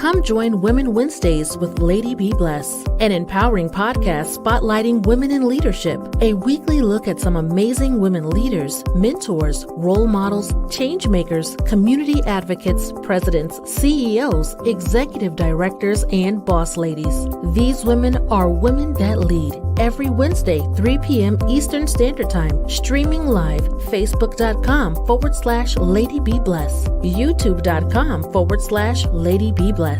Come join Women Wednesdays with Lady Be Bless, an empowering podcast spotlighting women in leadership. A weekly look at some amazing women leaders, mentors, role models, change makers, community advocates, presidents, CEOs, executive directors, and boss ladies. These women are women that lead. Every Wednesday, 3 p.m. Eastern Standard Time, streaming live, facebook.com/Lady Be Bless, youtube.com/Lady Be Bless.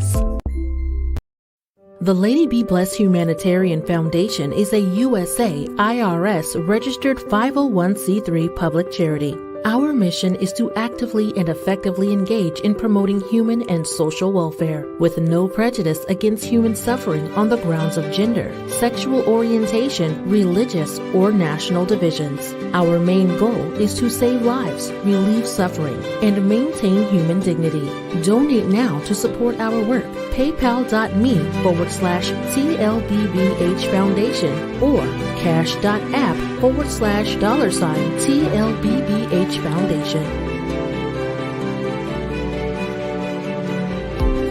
The Lady Be Bless Humanitarian Foundation is a USA IRS registered 501c3 public charity. Our mission is to actively and effectively engage in promoting human and social welfare, with no prejudice against human suffering on the grounds of gender, sexual orientation, religious, or national divisions. Our main goal is to save lives, relieve suffering, and maintain human dignity. Donate now to support our work. PayPal.me/TLBBH Foundation or cash.app/$TLBBH Foundation.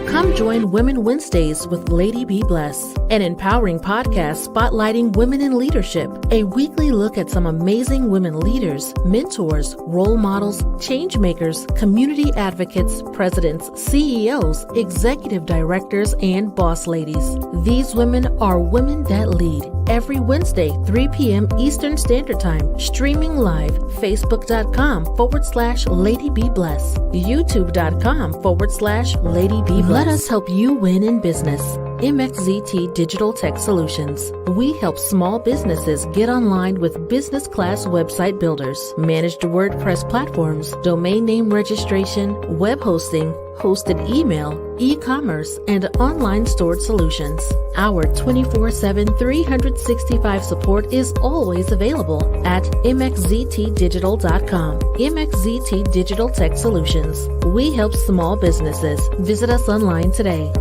Come join Women Wednesdays with Lady Be Bless, an empowering podcast spotlighting women in leadership. A weekly look at some amazing women leaders, mentors, role models, change makers, community advocates, presidents, CEOs, executive directors, and boss ladies. These women are women that lead. Every Wednesday, 3 p.m. Eastern Standard Time, streaming live, facebook.com/Lady Be Bless, youtube.com/Lady Be Bless. Let us help you win in business. MXZT Digital Tech Solutions. We help small businesses get online with business class website builders, managed WordPress platforms, domain name registration, web hosting, hosted email, e-commerce, and online stored solutions. Our 24/7, 365 support is always available at mxztdigital.com. MXZT Digital Tech Solutions. We help small businesses. Visit us online today.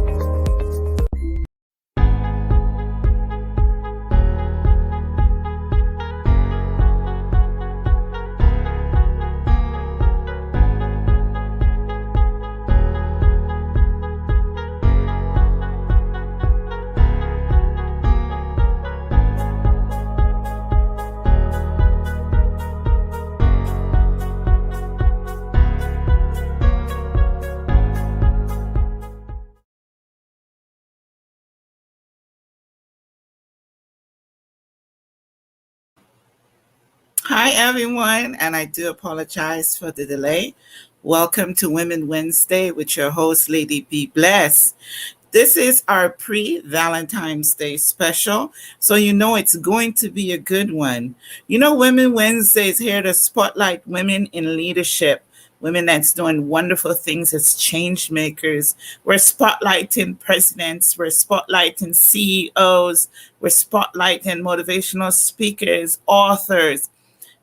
Hi, everyone, and I do apologize for the delay. Welcome to Women Wednesday with your host, Lady Be Bless. This is our pre-Valentine's Day special, so you know it's going to be a good one. You know, Women Wednesday is here to spotlight women in leadership, women that's doing wonderful things as change makers. We're spotlighting presidents, we're spotlighting CEOs, we're spotlighting motivational speakers, authors,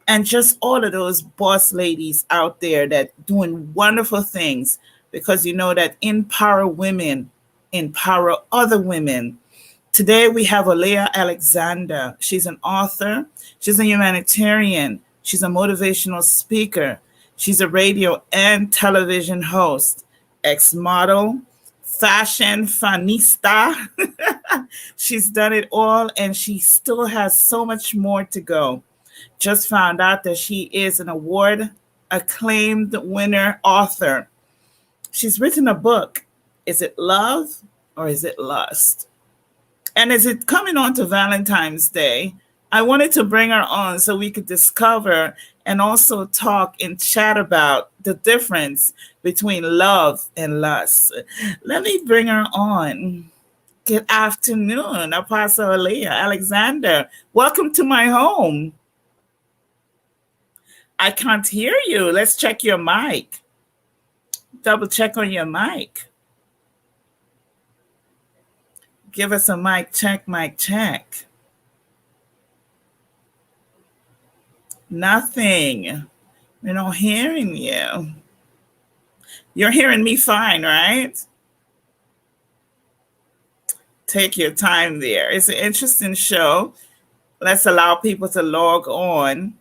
and just all of those boss ladies out there that doing wonderful things, because you know that empower women, empower other women. Today we have OLIA Alexander. She's an author, she's a humanitarian, she's a motivational speaker, she's a radio and television host, ex-model, fashion fanista. She's done it all and she still has so much more to go. Just found out that she is an award acclaimed winner author. She's written a book. Is it love or is it lust? And as it coming on to Valentine's Day, I wanted to bring her on so we could discover and also talk and chat about the difference between love and lust. Let me bring her on. Good afternoon, Apostle OLIA Alexander. Welcome to my home. I can't hear you. Let's check your mic. Double check on your mic. Give us a mic check, mic check. Nothing. We're not hearing you. You're hearing me fine, right? Take your time there. It's an interesting show. Let's allow people to log on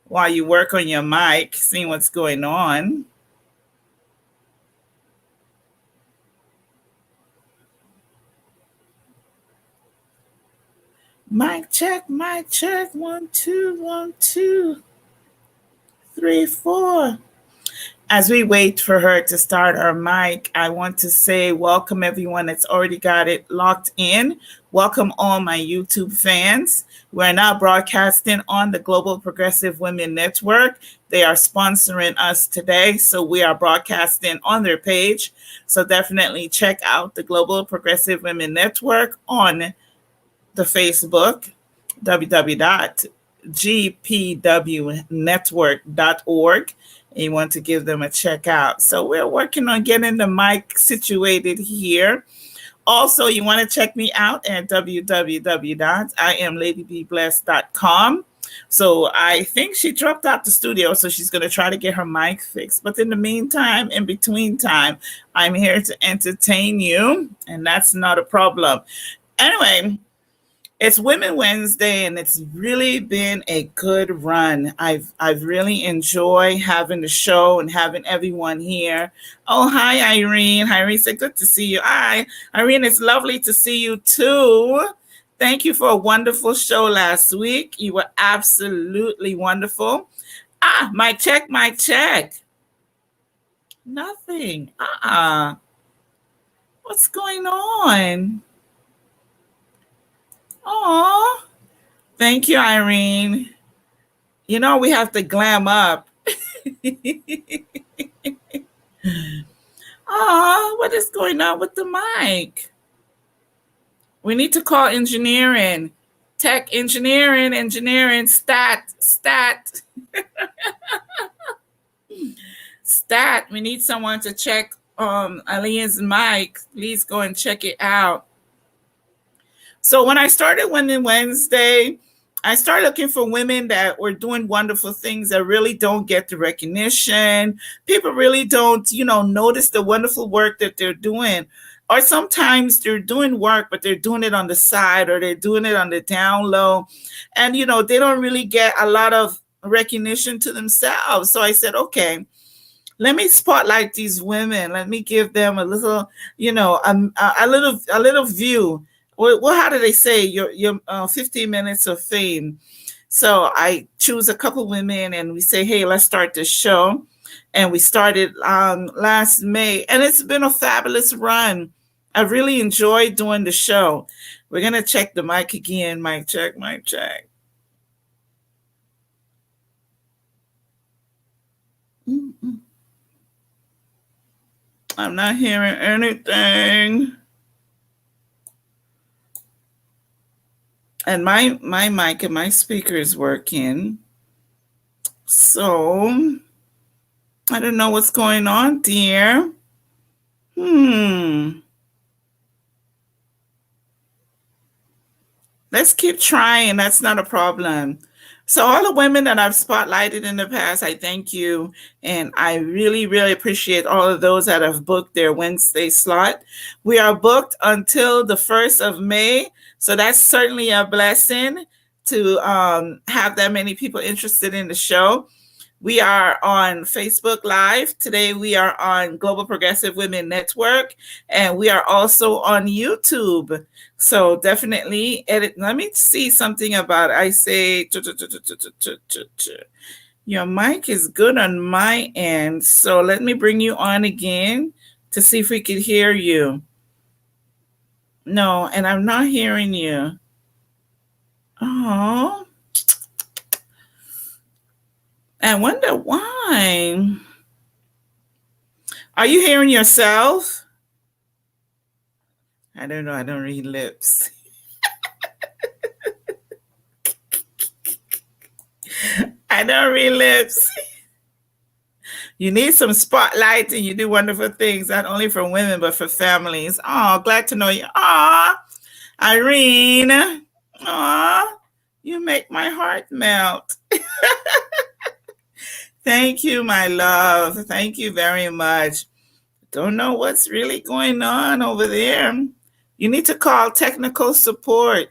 while you work on your mic, seeing what's going on. Mic check, mic check. 1, 2, 1, 2, 3, 4. As we wait for her to start her mic, I want to say welcome everyone that's already got it locked in. Welcome all my YouTube fans. We're now broadcasting on the Global Progressive Women Network. They are sponsoring us today, so we are broadcasting on their page. So definitely check out the Global Progressive Women Network on the Facebook, www.gpwnetwork.org. And you want to give them a check out. So we're working on getting the mic situated here. Also, you want to check me out at www.iamladybblessed.com. So I think she dropped out the studio, so she's going to try to get her mic fixed. But in the meantime, in between time, I'm here to entertain you, and that's not a problem. Anyway, it's Women Wednesday, and it's really been a good run. I've really enjoyed having the show and having everyone here. Oh, hi, Irene. Irene said, good to see you. Hi, Irene, it's lovely to see you too. Thank you for a wonderful show last week. You were absolutely wonderful. Mic check, mic check. Nothing. What's going on? Oh, thank you, Irene. You know, we have to glam up. Oh, what is going on with the mic? We need to call engineering, tech engineering, stat. Stat, we need someone to check Alia's mic. Please go and check it out. So when I started Women Wednesday, I started looking for women that were doing wonderful things that really don't get the recognition. People really don't, notice the wonderful work that they're doing. Or sometimes they're doing work, but they're doing it on the side, or they're doing it on the down low. And, they don't really get a lot of recognition to themselves. So I said, okay, let me spotlight these women. Let me give them a little, a little view. Well, how do they say your 15 minutes of fame? So I choose a couple women and we say, hey, let's start this show. And we started last May, and it's been a fabulous run. I really enjoyed doing the show. We're going to check the mic again. Mic check, mic check. I'm not hearing anything. And my mic and my speaker is working. So I don't know what's going on, dear. Let's keep trying. That's not a problem. So all the women that I've spotlighted in the past, I thank you. And I really, really appreciate all of those that have booked their Wednesday slot. We are booked until the 1st of May. So that's certainly a blessing to have that many people interested in the show. We are on Facebook Live. Today we are on Global Progressive Women Network, and we are also on YouTube. So definitely edit. Let me see something about it. I say, your mic is good on my end. So let me bring you on again to see if we could hear you. No, and I'm not hearing you. Oh. I wonder why. Are you hearing yourself? I don't know. I don't read lips. I don't read lips. You need some spotlight, and you do wonderful things, not only for women, but for families. Oh, glad to know you. Aw, Irene. Aw, you make my heart melt. Thank you, my love. Thank you very much. Don't know what's really going on over there. You need to call technical support.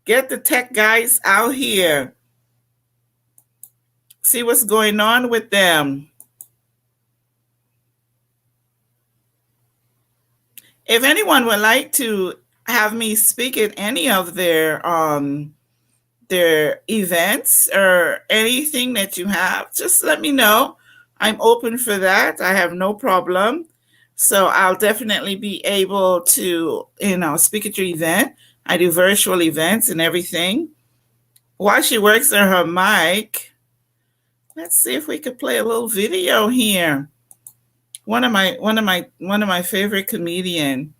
Get the tech guys out here. See what's going on with them. If anyone would like to have me speak at any of their events or anything that you have, just let me know. I'm open for that. I have no problem. So I'll definitely be able to, speak at your event. I do virtual events and everything. While she works on her mic, let's see if we could play a little video here. One of my favorite comedian.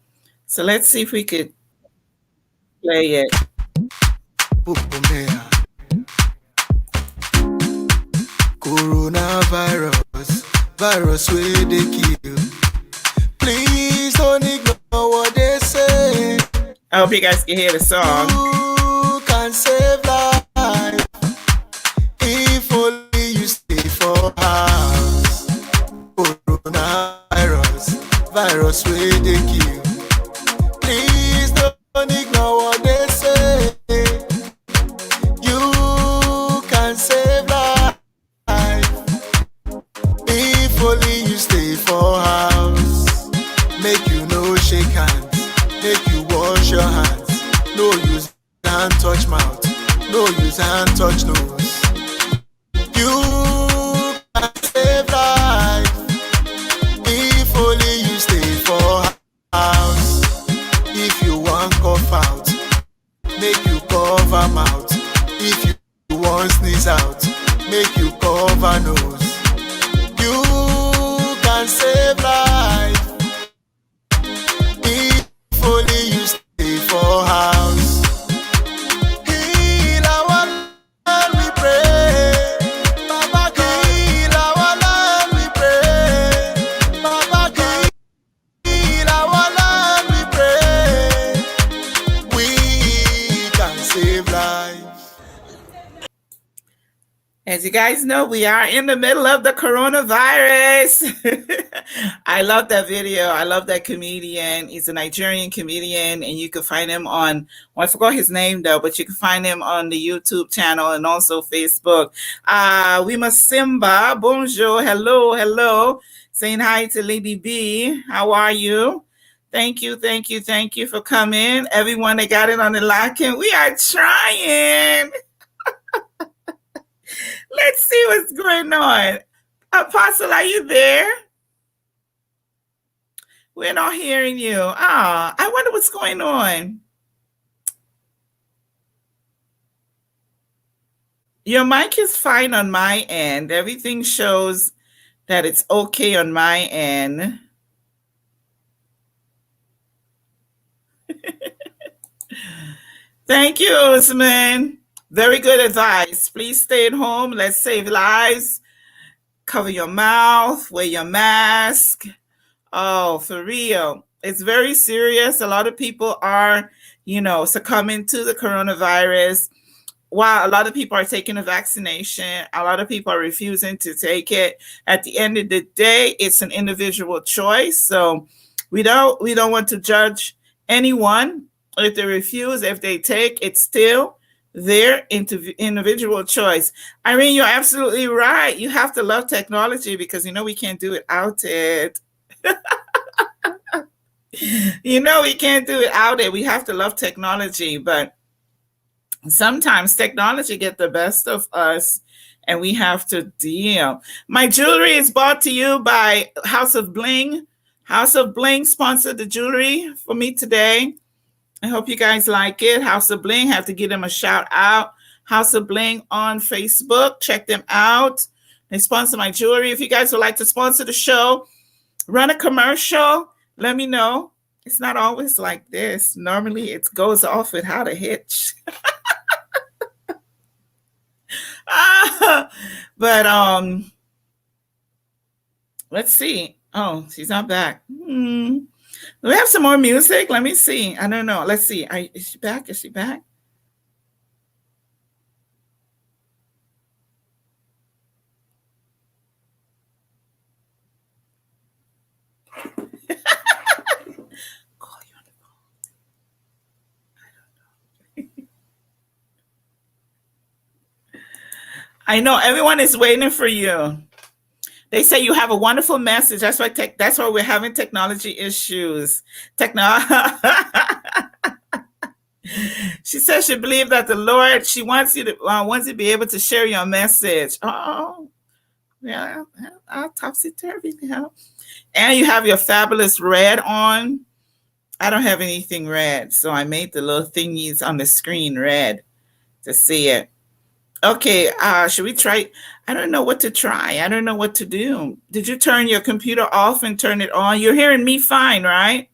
So let's see if we could play it. Coronavirus, virus where they kill. Please don't ignore what they say. I hope you guys can hear the song. You can save life if only you stay for house. Coronavirus, virus where they kill. Please don't ignore what they say. You can save life if only you stay for house. Make you no shake hands, make you wash your hands. No use hand touch mouth, no use hand touch nose. You can save life if only you stay for house. If you want cough out, make you cover mouth. If you want sneeze out, make you cover nose. You can save life if only you stay for house. Heal our land, we pray. Baba, heal our land, we pray. Baba, heal our land, we pray. We can save life. As you guys know, we are in the middle of the coronavirus. I love that video. I love that comedian. He's a Nigerian comedian, and you can find him on, well, I forgot his name though, but you can find him on the YouTube channel and also Facebook. We must Simba. Bonjour. Hello. Hello. Saying hi to Lady B. How are you? Thank you for coming. Everyone that got it on the line, we are trying. Let's see what's going on. Apostle, are you there? We're not hearing you. I wonder what's going on. Your mic is fine on my end. Everything shows that it's okay on my end. Thank you, Usman. Very good advice. Please stay at home. Let's save lives. Cover your mouth. Wear your mask. Oh, for real. It's very serious. A lot of people are, succumbing to the coronavirus. While a lot of people are taking a vaccination, a lot of people are refusing to take it. At the end of the day, it's an individual choice. So we don't want to judge anyone. If they refuse, if they take, it's still their individual choice. Irene, you're absolutely right. You have to love technology because we can't do without it. We can't do without it. We have to love technology, but sometimes technology gets the best of us and we have to deal. My jewelry is brought to you by House of Bling. House of Bling sponsored the jewelry for me today. I hope you guys like it. House of Bling, have to give them a shout out. House of Bling on Facebook. Check them out. They sponsor my jewelry. If you guys would like to sponsor the show, run a commercial, let me know. It's not always like this. Normally it goes off without a hitch. But let's see. Oh, she's not back. Do we have some more music? Let me see. I don't know. Let's see. Is she back? Is she back? Call you on the phone. I don't know. I know everyone is waiting for you. They say you have a wonderful message. That's why we're having technology issues. She says she believes that the Lord, she wants you to wants you to be able to share your message. Oh, yeah, topsy turvy now. And you have your fabulous red on. I don't have anything red, so I made the little thingies on the screen red to see it. Okay, should we try? I don't know what to try. I don't know what to do. Did you turn your computer off and turn it on? You're hearing me fine, right?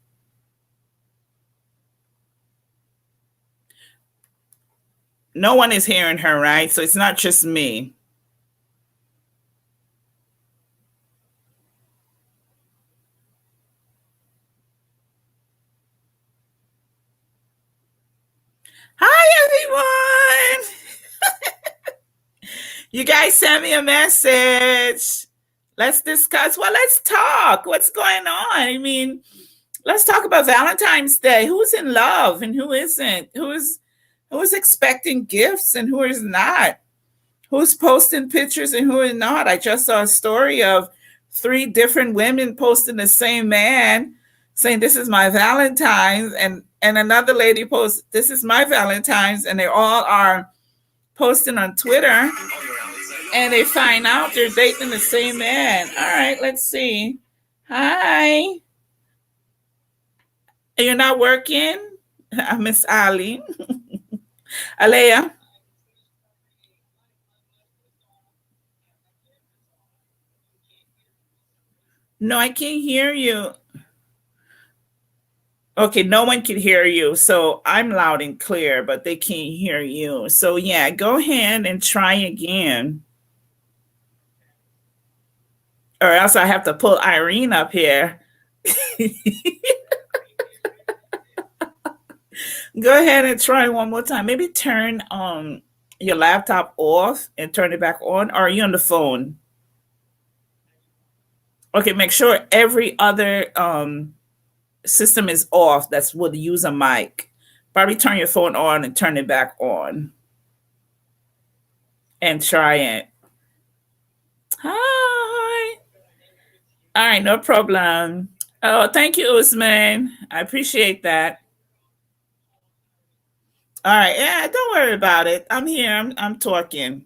No one is hearing her, right? So it's not just me. Hi, everyone. You guys send me a message. Let's discuss. Well, let's talk. What's going on? I mean, let's talk about Valentine's Day. Who's in love and who isn't? Who's expecting gifts and who is not? Who's posting pictures and who is not? I just saw a story of 3 different women posting the same man saying, "This is my Valentine's," and another lady posts, "This is my Valentine's," and they all are posting on Twitter, and they find out they're dating the same man. All right, let's see. Hi. You're not working? Miss Ali. Alea. No, I can't hear you. Okay, no one can hear you. So I'm loud and clear, but they can't hear you. So yeah, go ahead and try again. Or else I have to pull Irene up here. Go ahead and try one more time. Maybe turn your laptop off and turn it back on. Or are you on the phone? Okay, make sure every other system is off that's would use a mic. Probably turn your phone on and turn it back on. And try it. Hi. All right, no problem. Oh, thank you, Usman. I appreciate that. All right, yeah, don't worry about it. I'm here. I'm talking.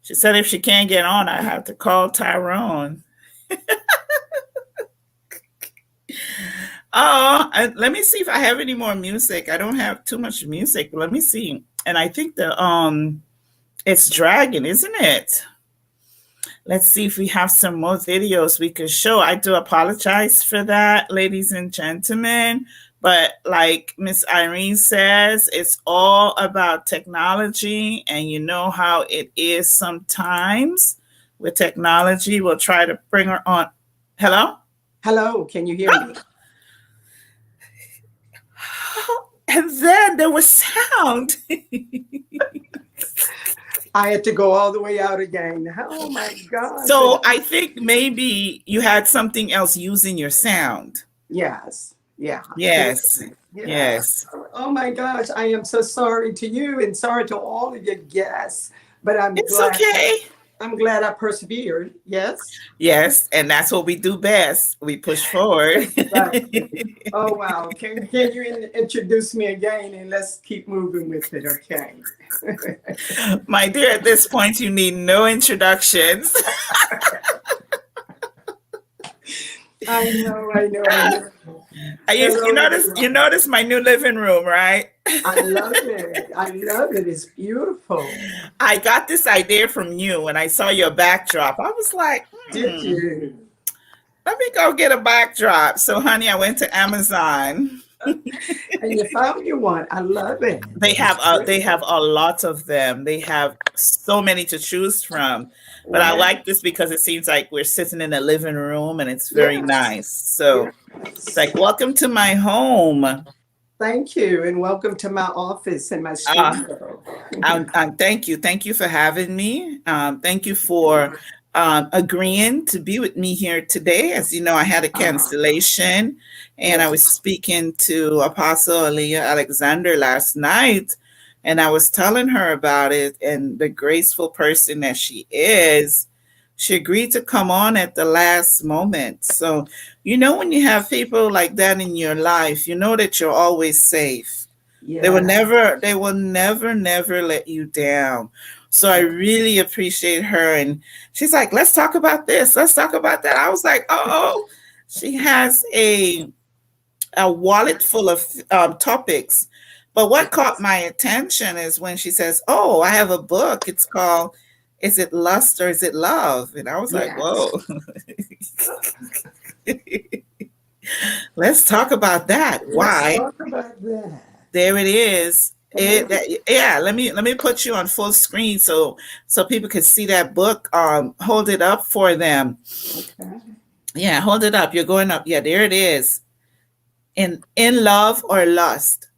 She said if she can't get on, I have to call Tyrone. Oh, let me see if I have any more music. I don't have too much music. But let me see. And I think the it's dragging, isn't it? Let's see if we have some more videos we could show. I do apologize for that, ladies and gentlemen. But like Miss Irene says, it's all about technology. And you know how it is sometimes with technology. We'll try to bring her on. Hello? Hello, can you hear me? And then there was sound. I had to go all the way out again. Oh my God. So I think maybe you had something else using your sound. Yes. Yeah. Yes. Yeah. Yes. Oh my gosh. I am so sorry to you and sorry to all of your guests. But It's okay. I'm glad I persevered. Yes. Yes, and that's what we do best. We push forward. Right. Oh wow. Can you introduce me again and let's keep moving with it, okay? My dear, at this point you need no introductions. I know. You notice my new living room, right? I love it. It's beautiful. I got this idea from you when I saw your backdrop. I was like, Did you? let me go get a backdrop. So, honey, I went to Amazon. And you found you one. I love it. They have a lot of them. They have so many to choose from. But I like this because it seems like we're sitting in a living room and it's very nice. So it's like, welcome to my home. Thank you, and welcome to my office and my studio. Thank you. Thank you for having me. Thank you for agreeing to be with me here today. As you know, I had a cancellation, and I was speaking to Apostle OLIA Alexander last night, and I was telling her about it, and the graceful person that she is, she agreed to come on at the last moment. So, you know, when you have people like that in your life, you know that you're always safe. Yeah. They will never let you down. So I really appreciate her. And she's like, let's talk about this. Let's talk about that. I was like, oh, she has a wallet full of topics. But what caught my attention is when she says, oh, I have a book. It's called, Is It Lust or Is It Love? And I was like, Yes. whoa. Let's talk about that. Let's Why? talk about that. There it is. Yeah, let me put you on full screen so people can see that book. Hold it up for them. Okay. Yeah, hold it up. You're going up. Yeah, there it is. In love or lust.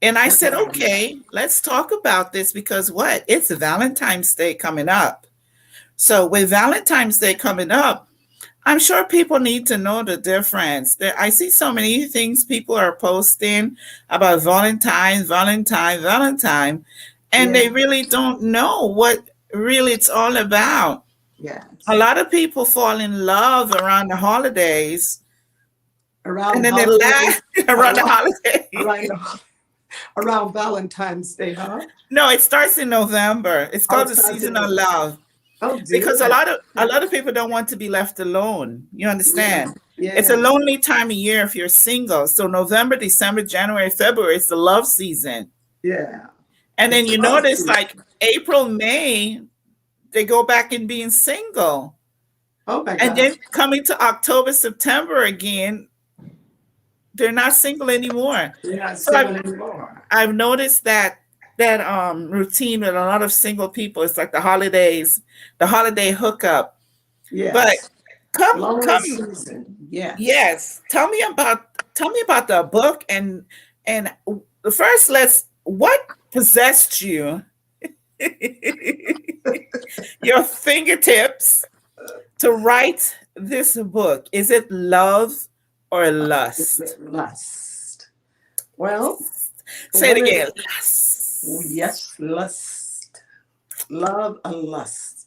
And I said, okay, let's talk about this because what? It's Valentine's Day coming up. So with Valentine's Day coming up, I'm sure people need to know the difference. I see so many things people are posting about Valentine, and they Yeah. really don't know what really it's all about. A Yes. lot of people fall in love around the holidays, and Around then they holidays, laugh around the around holidays. around around Valentine's Day, huh? No, it starts in November. It's Oh, called it the starts season in of November. love. Oh Because dear. a lot of people don't want to be left alone. You Yeah. understand? It's a Yeah. lonely time of year if you're single. So November, December, January, February is the love season. Yeah. And then It's you love notice season. like April, May, they go back in being single. Oh my And gosh. then coming to October, September again, they're not single anymore. You're not So single anymore. I've noticed that routine with a lot of single people. It's like the holiday hookup. But Yes. Lonely come season. Yes. yes. Tell me about the book and first let's what possessed you your fingertips to write this book? Is it love or lust? Lust. Well, Say it what is again. Lust. yes, lust. Love and lust.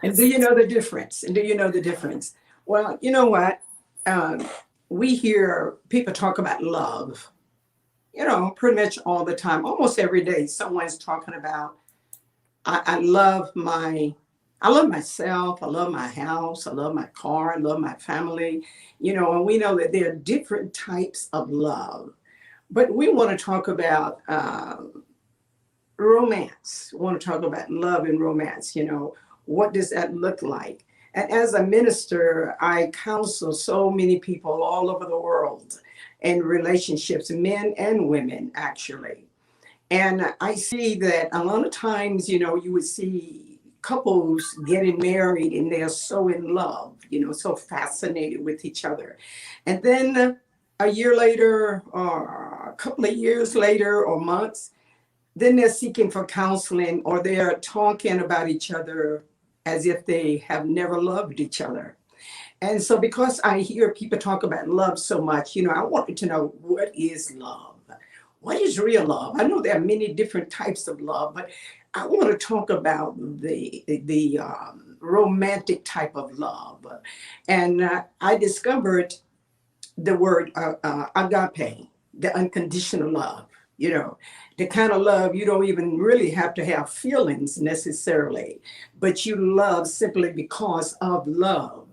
And do you know the difference? And do you know the difference? Well, you know what? Um, we hear people talk about love, pretty much all the time. Almost every day, someone's talking about, I love I love myself. I love my house. I love my car. I love my family. And we know that there are different types of love. But we want to talk about romance. We want to talk about love and romance. What does that look like? And as a minister, I counsel so many people all over the world in relationships, men and women, actually. And I see that a lot of times, you would see couples getting married and they're so in love, so fascinated with each other. And then a year later, or a couple of years later, or months, then they're seeking for counseling or they're talking about each other as if they have never loved each other. And so, because I hear people talk about love so much, I wanted to know, what is love? What is real love? I know there are many different types of love, but I want to talk about the romantic type of love. And I discovered the word agape, the unconditional love. The kind of love you don't even really have to have feelings necessarily, but you love simply because of love.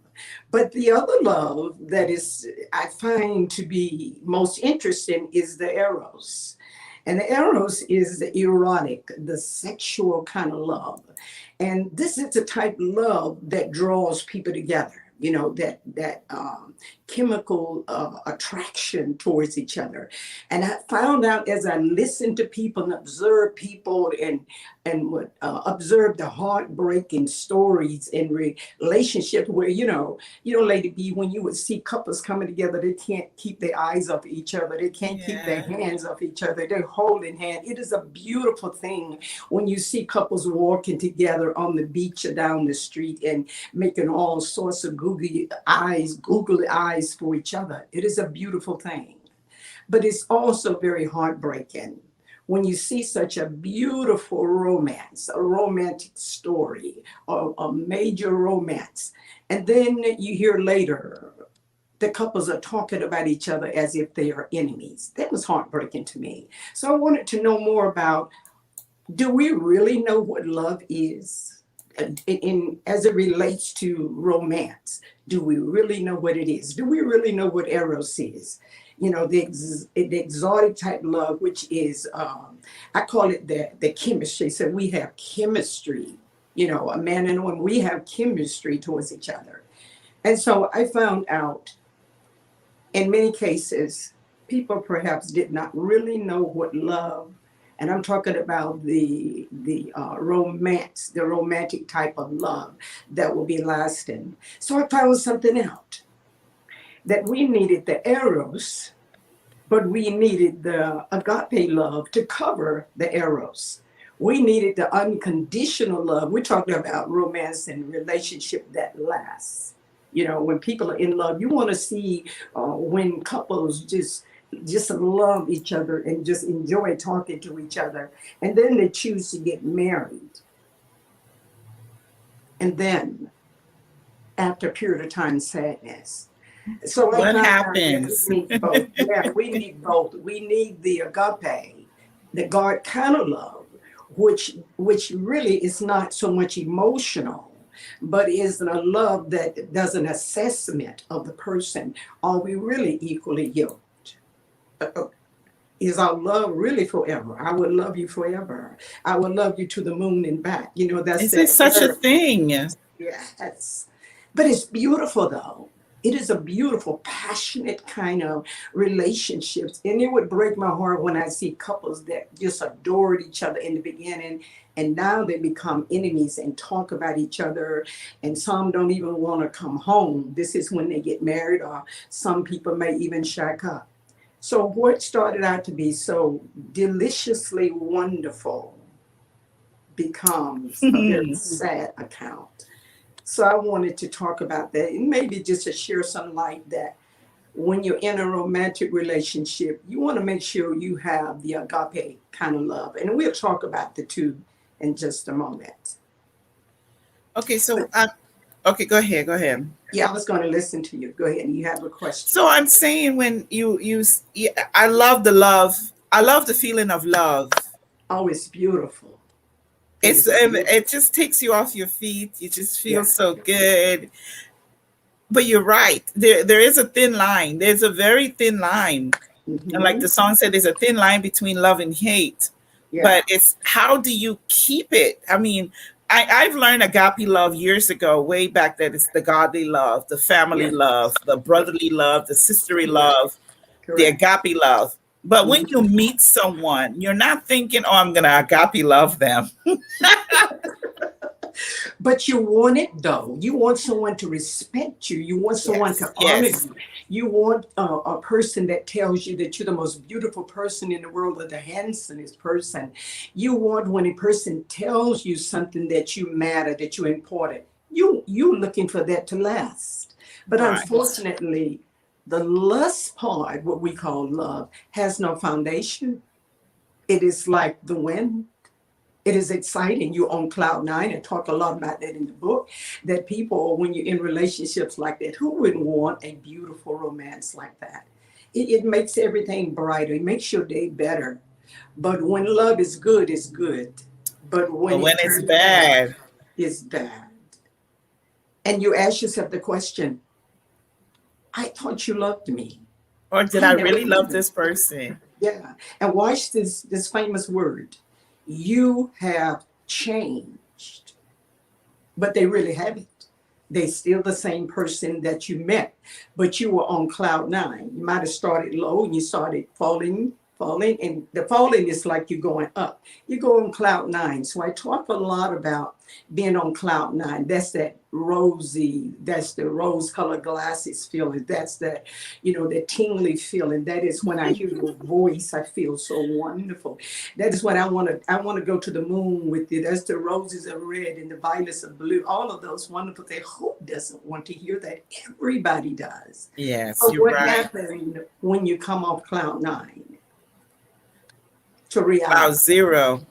But the other love that is, I find to be most interesting is the eros. And the eros is the erotic, the sexual kind of love. And this is the type of love that draws people together. That chemical attraction towards each other. And I found out as I listened to people and observed people and would observe the heartbreaking stories in relationships where, Lady B, when you would see couples coming together, they can't keep their eyes off each other. They can't keep their hands off each other. They're holding hands. It is a beautiful thing when you see couples walking together on the beach or down the street and making all sorts of googly eyes for each other. It is a beautiful thing. But it's also very heartbreaking when you see such a beautiful romance, a romantic story, or a major romance. And then you hear later the couples are talking about each other as if they are enemies. That was heartbreaking to me. So I wanted to know more about, do we really know what love is? As it relates to romance, do we really know what it is? Do we really know what eros is? You know, the exotic type love, which is, I call it the chemistry. So we have chemistry, you know, a man and a woman, we have chemistry towards each other. And so I found out in many cases, people perhaps did not really know what love, and I'm talking about the romance, the romantic type of love that will be lasting. So I found something out, that we needed the eros, but we needed the agape love to cover the eros. We needed the unconditional love. We're talking about romance and relationship that lasts. You know, when people are in love, you want to see when couples just love each other and just enjoy talking to each other, and then they choose to get married, and then after a period of time, sadness. So I What found out that happens? we need both. Yeah, we need both. We need the agape, the God kind of love, which really is not so much emotional, but is a love that does an assessment of the person. Are we really equally yoked? Is our love really forever? I will love you forever. I will love you to the moon and back. You know, that's Is there that. such a thing? Yes. But it's beautiful though. It is a beautiful, passionate kind of relationships. And it would break my heart when I see couples that just adored each other in the beginning, and now they become enemies and talk about each other. And some don't even want to come home. This is when they get married, or some people may even shack up. So what started out to be so deliciously wonderful becomes a very sad account. So I wanted to talk about that, and maybe just to share some light that when you're in a romantic relationship, you want to make sure you have the agape kind of love. And we'll talk about the two in just a moment. Okay, so okay, go ahead, go ahead. Yeah, I was going to listen to you. Go ahead. You have a question. So I'm saying when I love the love. I love the feeling of love. Oh, it's beautiful. It is beautiful. It just takes you off your feet. You just feel Yeah. so good. But you're right. There is a thin line. There's a very thin line. And like Mm-hmm. the song said, there's a thin line between love and hate. Yeah. But it's how do you keep it? I mean, I've learned agape love years ago, way back, that it's the godly love, the family Yeah. love, the brotherly love, the sisterly Correct. love, the Correct. agape love. But when you Mhm. meet someone, you're not thinking, oh, I'm going to agape love them. But you want it though. You want someone to respect you. You want someone Yes, to honor yes. you. You want a person that tells you that you're the most beautiful person in the world, or the handsomest person. You want when a person tells you something that you matter, that you're important. You looking for that to last. But Right. unfortunately, the lust part, what we call love, has no foundation. It is like the wind. It is exciting. You're on cloud nine. I talk a lot about that in the book. That people, when you're in relationships like that, who wouldn't want a beautiful romance like that? It makes everything brighter. It makes your day better. But when love is good, it's good. But But when when it it's turns bad, bad, it's bad. And you ask yourself the question, I thought you loved me. or did I I never really love did. this person? Yeah. And watch this famous word. You have changed. But they really haven't. They still the same person that you met, but you were on cloud nine. You might have started low and you started falling, and the falling is like you're going up. You go on cloud nine. So I talk a lot about being on cloud nine. That's that rosy, that's the rose colored glasses feeling. That's that, that tingly feeling. That is when I hear your voice, I feel so wonderful. That is what I want to go to the moon with you. That's the roses are red and the violets are blue. All of those wonderful things. Who doesn't want to hear that? Everybody does. Yes, But you're what right. happened when you come off cloud nine to Cloud reality? zero.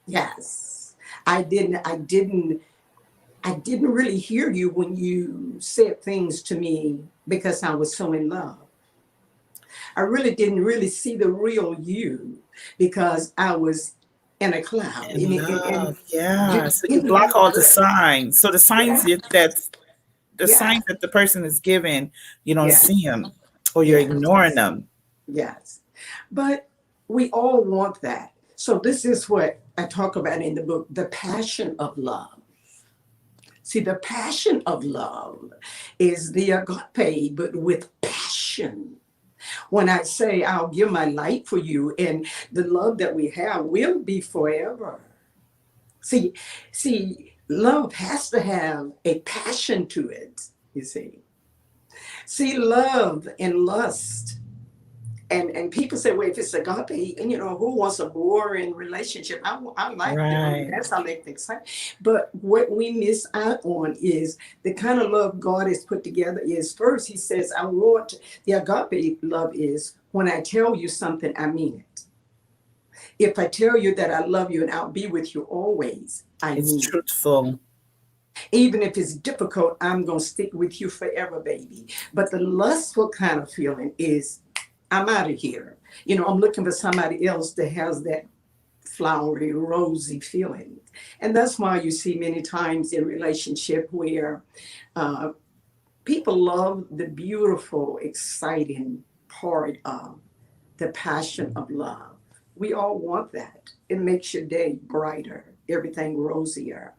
Yes. I didn't I didn't really hear you when you said things to me because I was so in love. I really didn't really see the real you because I was in a cloud. In And love, yeah. So you in block love, all the signs. So the signs yeah, that's the yeah, signs that the person is given, you don't yeah, see them, or you're yeah, ignoring them. yes. But we all want that. So this is what I talk about in the book, the passion of love. See, the passion of love is the agape, but with passion. When I say I'll give my life for you, and the love that we have will be forever. See, love has to have a passion to it, you see. See, love and lust. And people say, well, if it's agape, and who wants a boring relationship? I like the Right. romance, I like the excitement. But what we miss out on is the kind of love God has put together is first, he says, I want the agape love is when I tell you something, I mean it. If I tell you that I love you and I'll be with you always, I It's mean it. truthful. Even if it's difficult, I'm going to stick with you forever, baby. But the lustful kind of feeling is, I'm out of here. I'm looking for somebody else that has that flowery, rosy feeling. And that's why you see many times in relationship where uh, people love the beautiful, exciting part of the passion of love. We all want that. It makes your day brighter, everything rosier.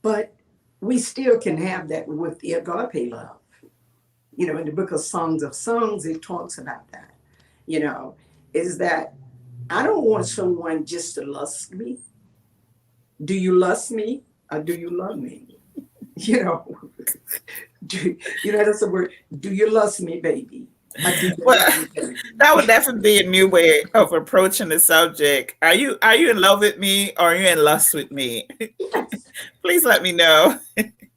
But we still can have that with the agape love. In the book of Songs of Songs, it talks about that, you know, is that I don't want someone just to lust me. Do you lust me or do you love me? You know, that's the word. Do you lust me, baby? Or do you Well, love me, baby? that would definitely be a new way of approaching the subject. Are you in love with me, or are you in lust with me? Yes. Please let me know.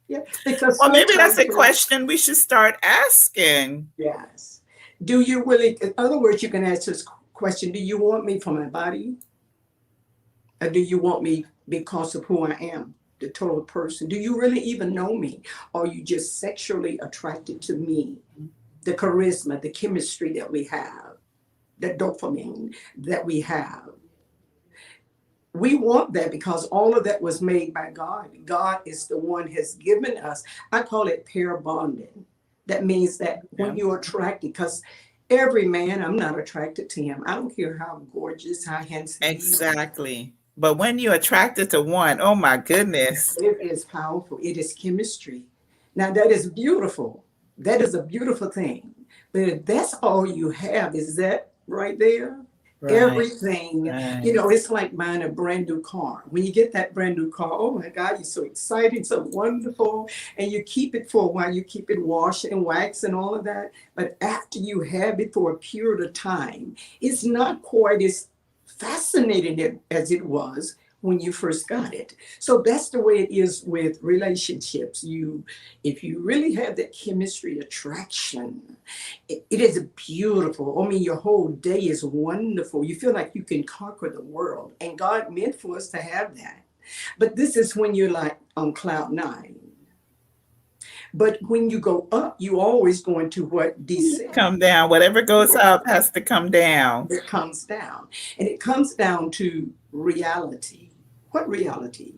Yeah. Because Well, maybe that's sometimes, a question we should start asking. yes. Do you really, in other words, you can ask this question, do you want me for my body? Or do you want me because of who I am, the total person? Do you really even know me? Or are you just sexually attracted to me? The charisma, the chemistry that we have, the dopamine that we have. We want that because all of that was made by God. God is the one has given us, I call it pair bonding. That means that when Yeah. you're attracted, because every man, I'm not attracted to him. I don't care how gorgeous, how handsome he is. Exactly. But when you're attracted to one, oh my goodness. It is powerful. It is chemistry. Now that is beautiful. That is a beautiful thing. But if that's all you have, is that right there? Right. Everything, Right. it's like buying a brand new car. When you get that brand new car, oh my God, you're so excited, so wonderful. And you keep it for a while, you keep it washed and waxed and all of that. But after you have it for a period of time, it's not quite as fascinating as it was when you first got it. So that's the way it is with relationships. If you really have that chemistry attraction, it is beautiful. I mean, your whole day is wonderful. You feel like you can conquer the world. And God meant for us to have that. But this is when you're like on cloud nine. But when you go up, you always going to what descend. Come down. Whatever goes up has to come down. It comes down. And it comes down to reality. What reality?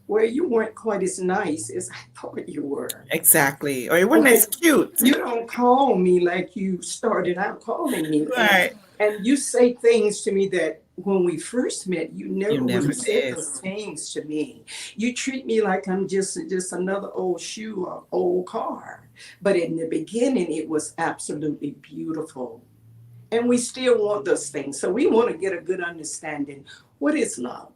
Where you weren't quite as nice as I thought you were. Exactly. Or it wasn't Like, as cute. you don't call me like you started out calling me. Right. And you say things to me that when we first met, you You never would never have said did. those things to me. You treat me like I'm just another old shoe or old car. But in the beginning, it was absolutely beautiful. And we still want those things. So we want to get a good understanding. What is love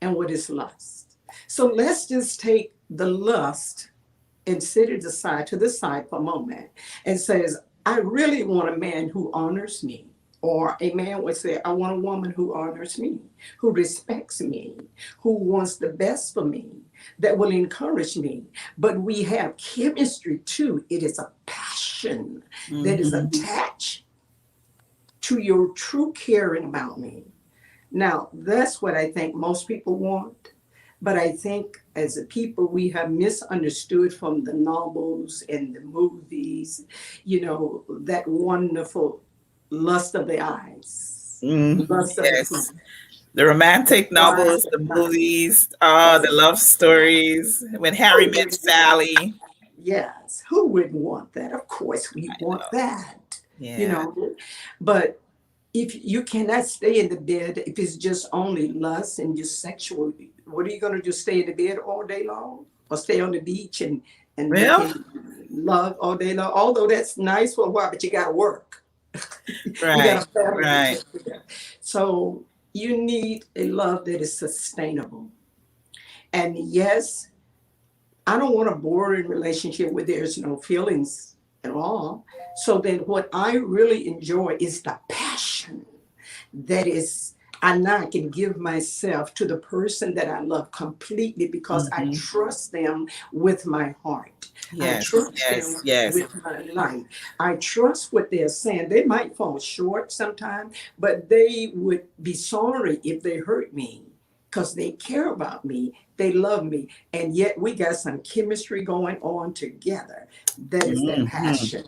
and what is lust? So let's just take the lust and set it aside to the side for a moment and says, I really want a man who honors me. Or a man would say, I want a woman who honors me, who respects me, who wants the best for me, that will encourage me. But we have chemistry too. It is a passion that is Mhm. attached to your true caring about me. Now, that's what I think most people want. But I think as a people, we have misunderstood from the novels and the movies, that wonderful lust of the eyes, lust of the Yes. food. The romantic Why? novels, the movies, the Yes. love stories. When Harry Who met wouldn't want Sally. Yes, who wouldn't want that? Of course, we want that, you Yeah. know. But if you cannot stay in the bed, if it's just only lust and just sexual, what are you going to do? Stay in the bed all day long, or stay on the beach and Well, making love all day long? Although that's nice for a while, but you got to work. You got right, a family to right. take care of. So you need a love that is sustainable. And yes, I don't want a boring relationship where there's no feelings at all. So then what I really enjoy is the passion that is, I now can give myself to the person that I love completely because I Hmm. trust them with my heart. I Yes, trust them yes, yes. with my life. I trust what they're saying. They might fall short sometimes, but they would be sorry if they hurt me because they care about me. They love me. And yet we got some chemistry going on together. That is that Hmm. passion.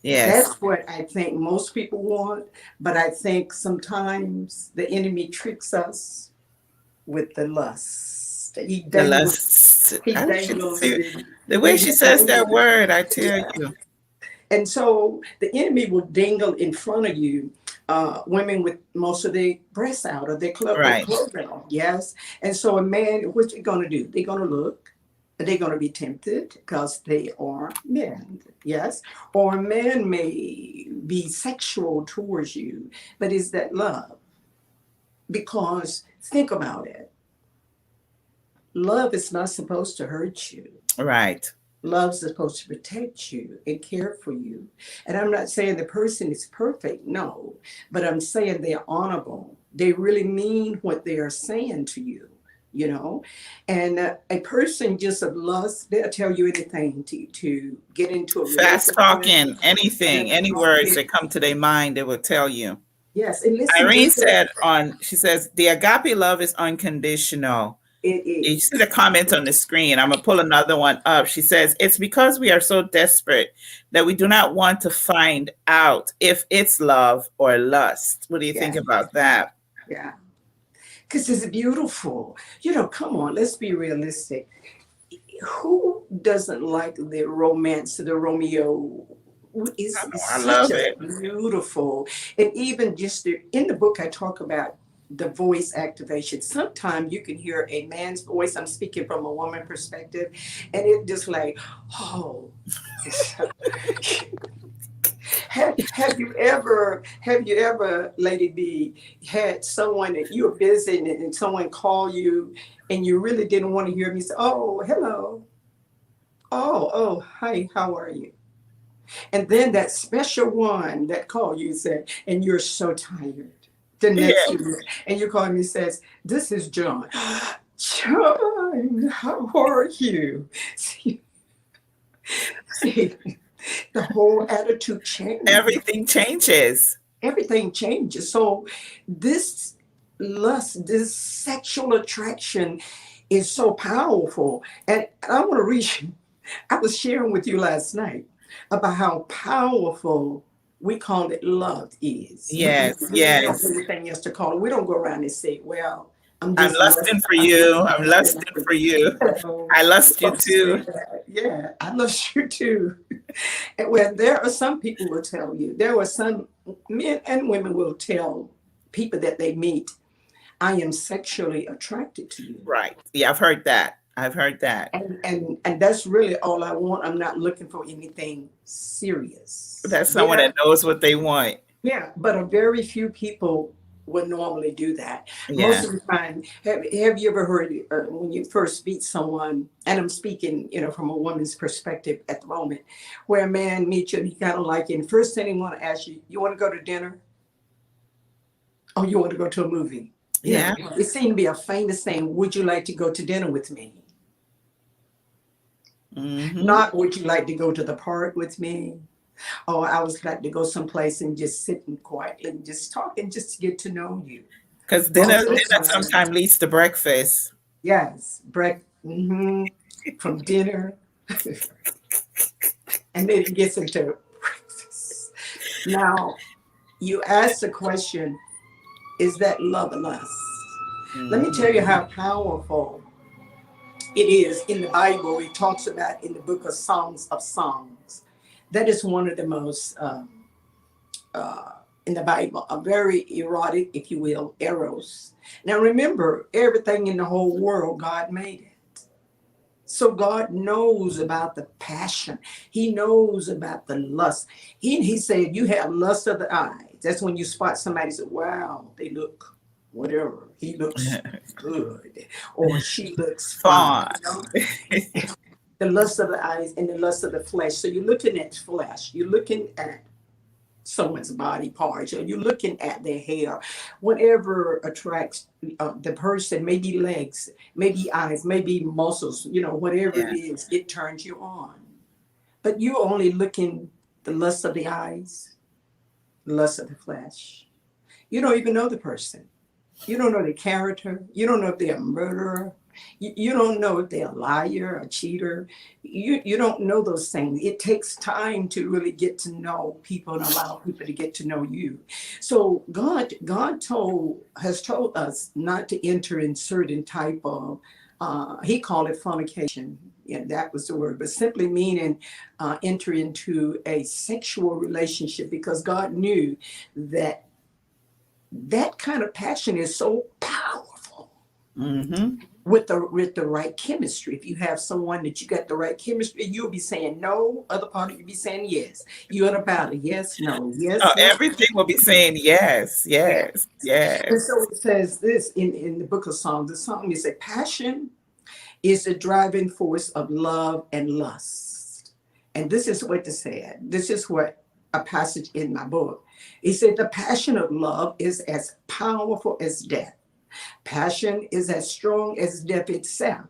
Yes. That's what I think most people want, but I think sometimes the enemy tricks us with the lust. The lust. He I should dangles see the, the way he she says that dangles, word, I tell yeah. you. And so the enemy will dangle in front of you, women with most of their breasts out or their Right. clothing on, yes. And so a man, what's he gonna do? They're gonna look, they're going to be tempted because they are men, yes. Or a man may be sexual towards you, but is that love? Because think about it, love is not supposed to hurt you. Right. Love's supposed to protect you and care for you. And I'm not saying the person is perfect, no, but I'm saying they're honorable. They really mean what they are saying to you, you know. And a person just of lust, they'll tell you anything to get into a Fast relationship. talking, anything, Just any words talking. that come to their mind, they will tell you. Yes, and listen, Irene just said she says, the agape love is unconditional. it You see is. the comment on the screen. I'm going to pull another one up. She says, it's because we are so desperate that we do not want to find out if it's love or lust. What do you think Yeah, about that? yeah. Because it's beautiful. Come on, let's be realistic. Who doesn't like the romance, the Romeo? It's I such love a it. beautiful, and even just in the book, I talk about the voice activation. Sometimes you can hear a man's voice. I'm speaking from a woman perspective, and it just like, oh. Have you ever, Lady B, had someone that you're busy and someone call you and you really didn't want to hear me say, oh, hello. Oh, hi, how are you? And then that special one that called you said, and you're so tired. The next Yeah. minute, and you call me and says, this is John. John, how are you? See, the whole attitude changed. Everything changes. Everything changes. So this lust, this sexual attraction is so powerful. And I want to read, I was sharing with you last night about how powerful we call it love is. We Yes, really don't have yes. anything else to call it. We don't go around and say, well, I'm I'm just lusting lust. for I'm just you. I'm lusting lusting for for you. you. So I we lust you don't say too. that. Yeah, I lust you too. And when there are some people will tell you, there were some men and women will tell people that they meet, I am sexually attracted to you. Right. Yeah, I've heard that. I've heard that. And that's really all I want. I'm not looking for anything serious. That's someone that knows what they want. Yeah, but a very few people would normally do that. Most Yeah. of the time, have you ever heard when you first meet someone, and I'm speaking, from a woman's perspective at the moment, where a man meets you and he kind of like you, and first thing he want to ask you, you want to go to dinner? Or you want to go to a movie? Yeah. It seemed to be a famous saying, would you like to go to dinner with me? Mm-hmm. Not would you like to go to the park with me? Oh, I was glad to go someplace and just sit and quietly and just talk and just get to know you. Because Most dinner of the time, sometimes leads to breakfast. Yes, from dinner, and then it gets into breakfast. Now, you ask the question, is that love and lust? Let me tell you Mhm. how powerful it is in the Bible. It talks about in the book of Songs of Songs. That is one of the most, in the Bible, a very erotic, if you will, eros. Now remember, everything in the whole world, God made it. So God knows about the passion. He knows about the lust. He said, you have lust of the eyes. That's when you spot somebody and say, wow, they look whatever. He looks good. Or she looks fine. Fun. You know? The lust of the eyes and the lust of the flesh. So you're looking at flesh. You're looking at someone's body parts, or you're looking at their hair, whatever attracts the person, maybe legs, maybe eyes, maybe muscles, whatever it Yeah. is, it turns you on. But you're only looking the lust of the eyes, lust of the flesh. You don't even know the person. You don't know the character. You don't know if they're a murderer. You don't know if they're a liar, a cheater. You don't know those things. It takes time to really get to know people and allow people to get to know you. So God has told us not to enter in certain type of he called it fornication. Yeah, that was the word, but simply meaning enter into a sexual relationship, because God knew that that kind of passion is so powerful Mm-hmm. with the right chemistry. If you have someone that you got the right chemistry, you'll be saying no, other party you'll be saying yes. You're in a battle, yes, no, Oh, yes, yes, everything will be saying yes, yes. yes, And yes. so it says this in the book of Psalms. The song is a passion is the driving force of love and lust. And this is what it said. This is what a passage in my book. It said the passion of love is as powerful as death. Passion is as strong as death itself.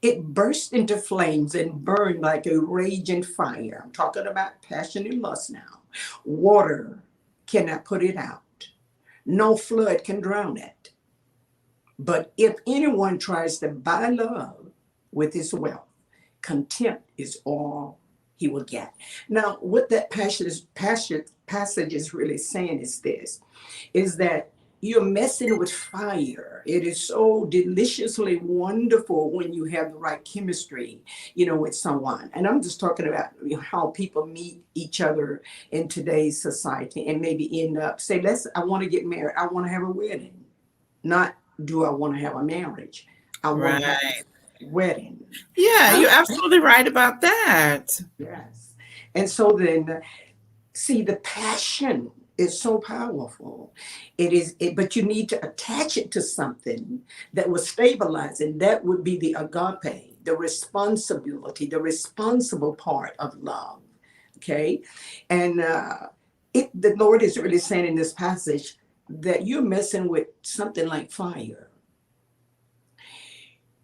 It bursts into flames and burned like a raging fire. I'm talking about passion and lust now. Water cannot put it out. No flood can drown it. But if anyone tries to buy love with his wealth, contempt is all he will get. Now, what that passage is really saying is this, is that you're messing with fire. It is so deliciously wonderful when you have the right chemistry, with someone. And I'm just talking about how people meet each other in today's society and maybe end up say, I want to get married. I want to have a wedding. Not do I want to have a marriage. I want to have Right. a wedding. Yeah, you're absolutely right about that. Yes. And so then, see, the passion is so powerful. But you need to attach it to something that will stabilize, and that would be the agape, the responsibility, the responsible part of love. Okay. And the Lord is really saying in this passage that you're messing with something like fire.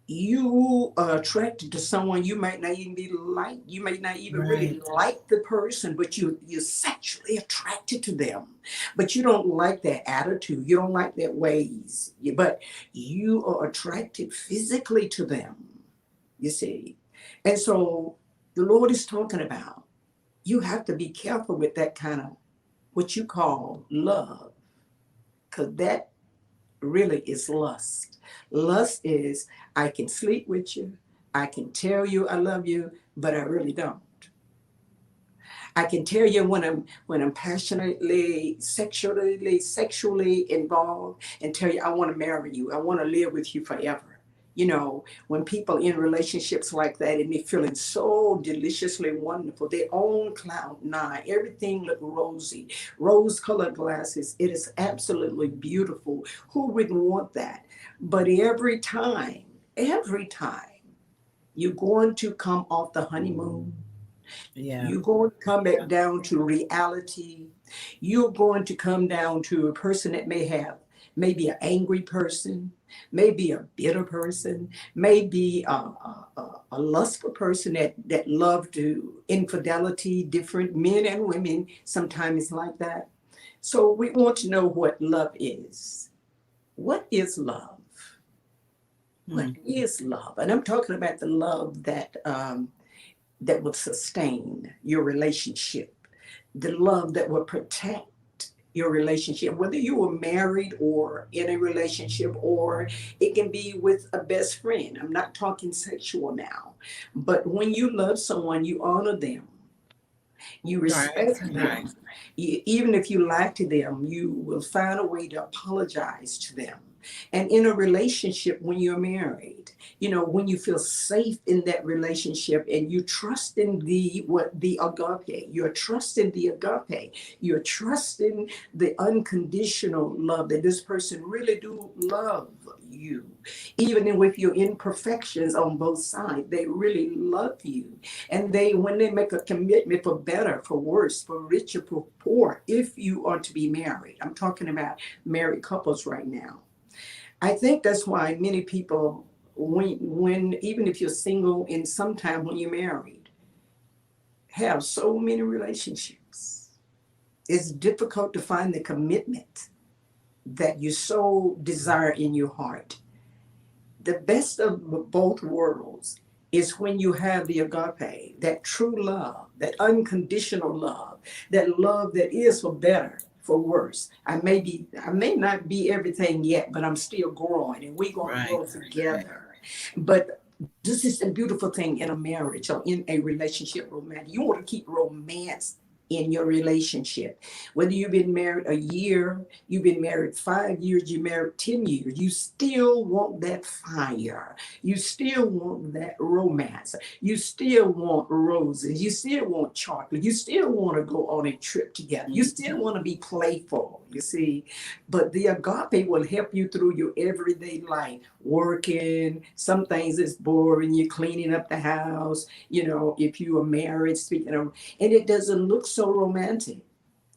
You are attracted to someone you might not even be like, you might not even really Right. like the person, but you're sexually attracted to them, but you don't like their attitude, you don't like their ways, but you are attracted physically to them, you see. And so the Lord is talking about, you have to be careful with that kind of what you call love, because that really is lust. Lust is, I can sleep with you, I can tell you I love you, but I really don't. I can tell you when I'm passionately, sexually involved, and tell you I want to marry you, I want to live with you forever. When people in relationships like that and they're feeling so deliciously wonderful, they own cloud nine, everything look rosy, rose-colored glasses. It is absolutely beautiful. Who wouldn't want that? But every time you're going to come off the honeymoon, Yeah. you're going to come back down to reality. You're going to come down to a person that may have maybe an angry person, maybe a bitter person, maybe a lustful person that love to infidelity, different men and women sometimes like that. So we want to know what love is. What is love? What is love? And I'm talking about the love that will sustain your relationship, the love that will protect your relationship, whether you were married or in a relationship, or it can be with a best friend. I'm not talking sexual now, but when you love someone, you honor them, you Right. respect Right. them. Even if you lie to them, you will find a way to apologize to them. And in a relationship, when you're married, when you feel safe in that relationship and you trust in the agape, you're trusting the agape, you're trusting the unconditional love that this person really do love you, even with your imperfections on both sides, they really love you. And when they make a commitment for better, for worse, for richer, for poor, if you are to be married, I'm talking about married couples right now. I think that's why many people, when even if you're single and sometime when you're married, have so many relationships. It's difficult to find the commitment that you so desire in your heart. The best of both worlds is when you have the agape, that true love, that unconditional love, that love that is for better, for worse. I may not be everything yet, but I'm still growing, and we're gonna Right. grow together. But this is the beautiful thing in a marriage or in a relationship, romance. You want to keep romance in your relationship. Whether you've been married a year, you've been married 5 years, you married 10 years, you still want that fire. You still want that romance. You still want roses. You still want chocolate. You still want to go on a trip together. You still want to be playful, you see. But the agape will help you through your everyday life, working. Some things is boring. You're cleaning up the house, if you are married, speaking of, and it doesn't look so romantic.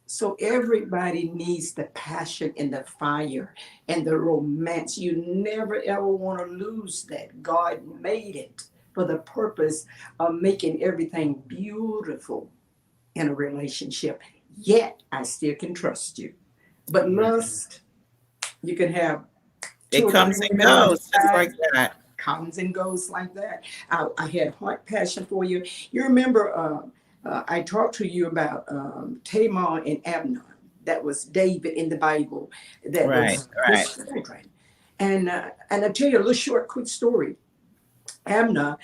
So everybody needs the passion and the fire and the romance. You never ever want to lose that. God made it for the purpose of making everything beautiful in a relationship. Yet I still can trust you. But lust, you can have two It or three comes and women on the goes just side, like that. comes and goes like that. I had heart passion for you. You remember I talked to you about Tamar and Amnon. That was David in the Bible. That Right. was Right. his children. And I'll tell you a little short, quick story. Amnon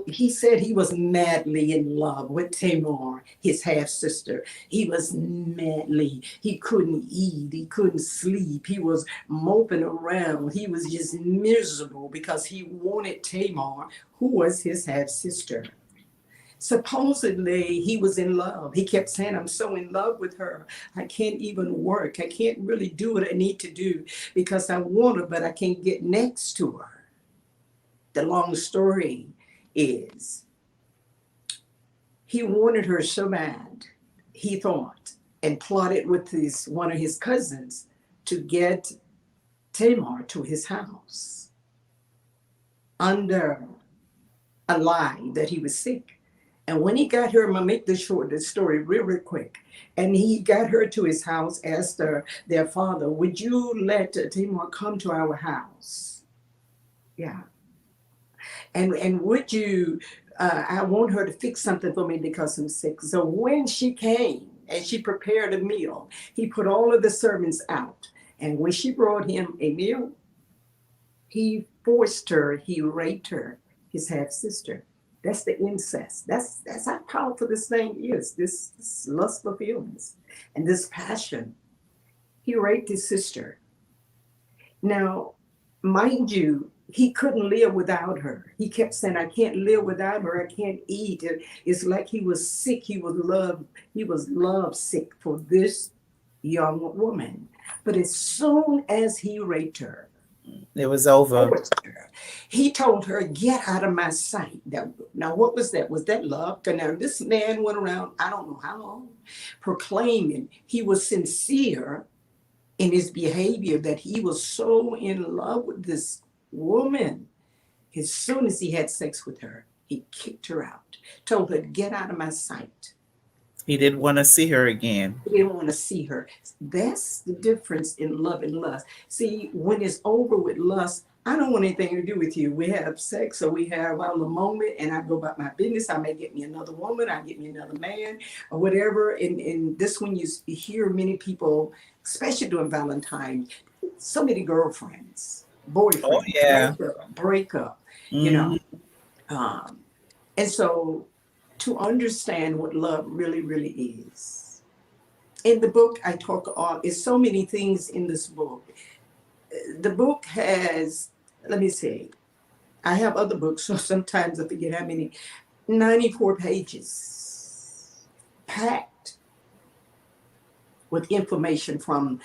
he said he was madly in love with Tamar, his half sister. He was he couldn't eat, he couldn't sleep, he was moping around, he was just miserable because he wanted Tamar, who was his half sister. Supposedly he was in love. He kept saying, I'm so in love with her. I can't even work. I can't really do what I need to do because I want her, but I can't get next to her. The long story is he wanted her so bad, he thought, and plotted with one of his cousins to get Tamar to his house under a lie that he was sick. And when he got her, I'm gonna make this story real quick. And he got her to his house, asked their father, would you let Tamar come to our house? Yeah. And would you, I want her to fix something for me because I'm sick. So when she came and she prepared a meal, he put all of the servants out. And when she brought him a meal, he forced her, he raped her, his half sister. That's the incest. That's how powerful this thing is, this lust for feelings and this passion. He raped his sister. Now, mind you, he couldn't live without her. He kept saying, I can't live without her. I can't eat. It's like he was sick. He was love sick for this young woman. But as soon as he raped her, It was over. he told her, get out of my sight. Now, what was that? Was that love? Now, this man went around, I don't know how long, proclaiming he was sincere in his behavior, that he was so in love with this woman. As soon as he had sex with her, he kicked her out, told her, get out of my sight. He didn't want to see her again. He didn't want to see her. That's the difference in love and lust. See, when it's over with lust, I don't want anything to do with you. We have sex, or we have our little moment, and I go about my business. I may get me another woman, I get me another man, or whatever. And this one, you hear many people, especially during Valentine, so many girlfriends, Oh boyfriends, yeah. break up, you Mhm. know. Um, and so to understand what love really, really is. In the book, I talk all, it's so many things in this book. The book has, let me see, I have other books, so sometimes I forget how many, 94 pages, packed with information from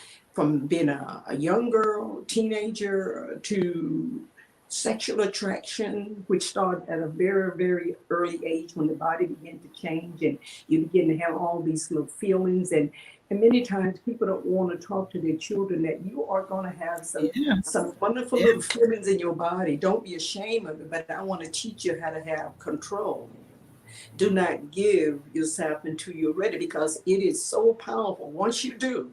being a young girl, teenager, to sexual attraction, which started at a very, very early age when the body began to change and you begin to have all these little feelings. And many times people don't want to talk to their children that you are going to have Yeah. some wonderful Yeah. little feelings in your body. Don't be ashamed of it, but I want to teach you how to have control. Do not give yourself until you're ready, because it is so powerful. Once you do,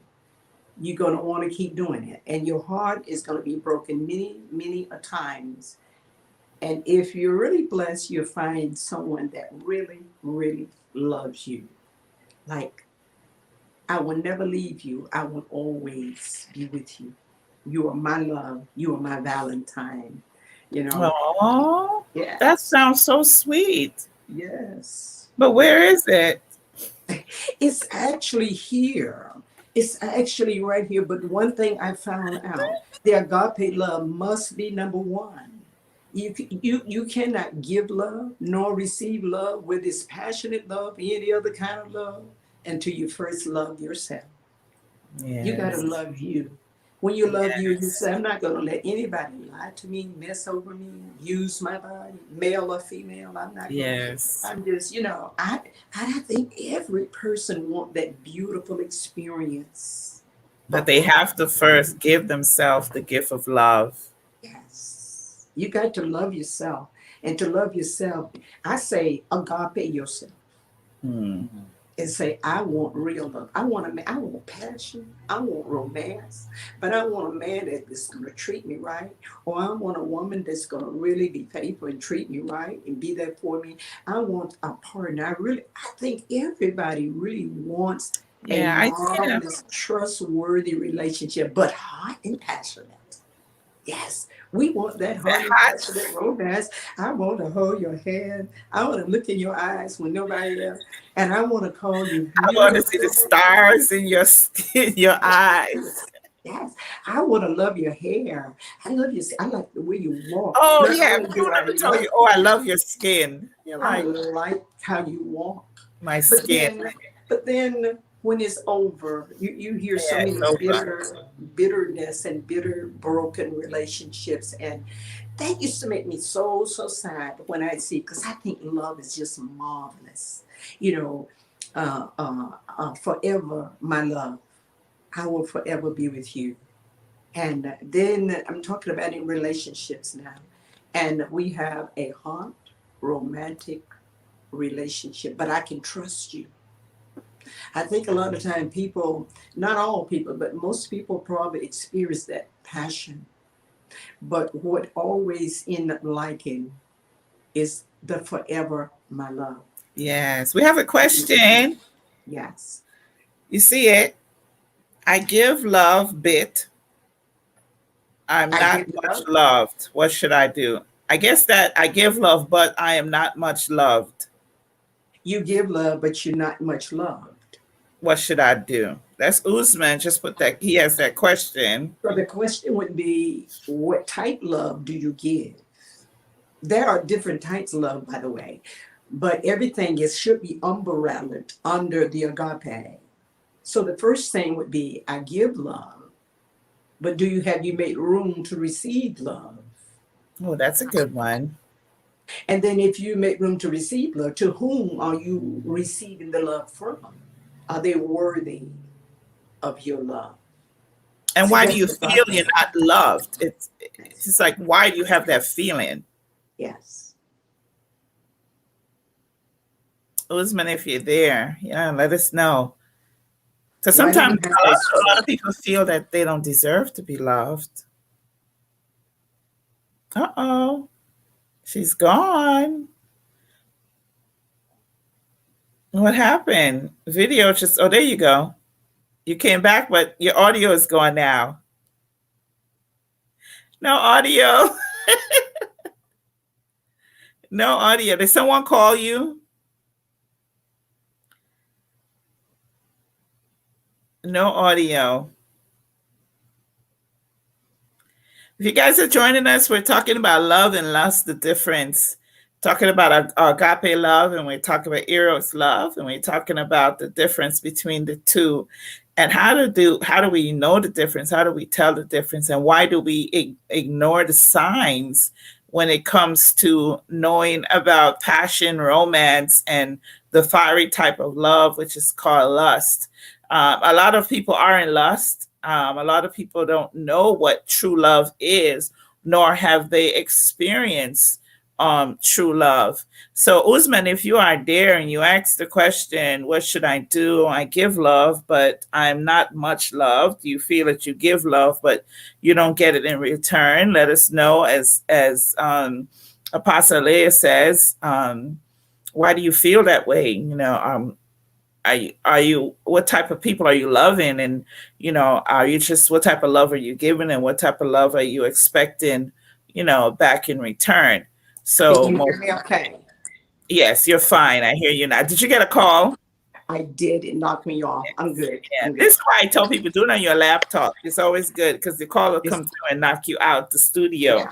you're going to want to keep doing it. And your heart is going to be broken many, many a times. And if you're really blessed, you'll find someone that really, really loves you. Like, I will never leave you. I will always be with you. You are my love. You are my Valentine. You know, Oh, that yes, sounds so sweet. yes. But where is it? It's actually here. It's actually right here. But one thing I found out, the agape love must be number one. You cannot give love nor receive love with this passionate love, any other kind of love, until you first love yourself. You got to Yes. love you. When you love you Yes. say, I'm not going to let anybody lie to me, mess over me, use my body, male or female. I'm not going to. Yes. I'm just, I think every person want that beautiful experience. But they have to first give themselves the gift of love. Yes. You got to love yourself. And to love yourself, I say agape yourself. Hmm. And say, I want real love. I want passion. I want romance. But I want a man that is going to treat me right. Or I want a woman that's going to really be faithful and treat me right and be there for me. I want a partner. I think everybody really wants a Yeah, yeah. marvelous, trustworthy relationship, but hot and passionate. Yes, we want that That heart and hot. passionate romance. I want to hold your hand. I want to look in your eyes when nobody else. And I want to call you I want to see the beautiful. stars in your skin, your eyes. Yes, I want to love your hair. I love you. I like the way you walk. Oh Not yeah, only people do I never tell love you. Oh, I you, love your skin. You're I like like how you walk. my But skin. then, but then when it's over, you hear so Yeah, many it's over. bitterness and bitter broken relationships, and that used to make me so sad when I see, because I think love is just marvelous. You know, forever, my love, I will forever be with you. And then I'm talking about in relationships now, and we have a hot romantic relationship, but I can trust you. I think a lot of time people, not all people, but most people probably experience that passion. But what always end up liking is the forever, my love. Yes, we have a question. Yes. You see it? I give love bit. I'm I not give much love. loved. What should I do? I guess that I give love, but I am not much loved. You give love, but you're not much loved. What should I do? That's Usman. Just put that. He has that question. So the question would be, what type love do you give? There are different types of love, by the way, but everything should be umbrellaed under the agape. So the first thing would be, I give love, but have you made room to receive love? Oh, that's a good one. And then if you make room to receive love, to whom are you receiving the love from? Are they worthy of your love? And See, why do that's you the feel agape. you're not loved? It's just like, why do you have that feeling? Yes. Usman, if you're there, yeah, let us know. Because Why do sometimes you have that a lot struggle? of people feel that they don't deserve to be loved. Uh-oh. She's gone. What happened? Video just, oh, there you go. You came back, but your audio is gone now. No audio. No audio. Did someone call you? No audio. If you guys are joining us, we're talking about love and lust, the difference. Talking about agape love, and we're talking about eros love, and we're talking about the difference between the two, and how do we know the difference? How do we tell the difference? And why do we ignore the signs when it comes to knowing about passion, romance, and the fiery type of love, which is called lust? A lot of people are in lust. A lot of people don't know what true love is, nor have they experienced true love. So, Usman, if you are there and you ask the question, what should I do? I give love, but I'm not much loved. You feel that you give love, but you don't get it in return. Let us know, as Apostle Leah says, why do you feel that way? Are you what type of people are you loving, and are you just, what type of love are you giving, and what type of love are you expecting back in return? So Can you hear me okay? Yes, you're fine. I hear you now. Did you get a call? I did. It knocked me off. I'm good. Yeah, I'm good. this is why I tell people, do it on your laptop. It's always good because the call will come through and knock you out the studio.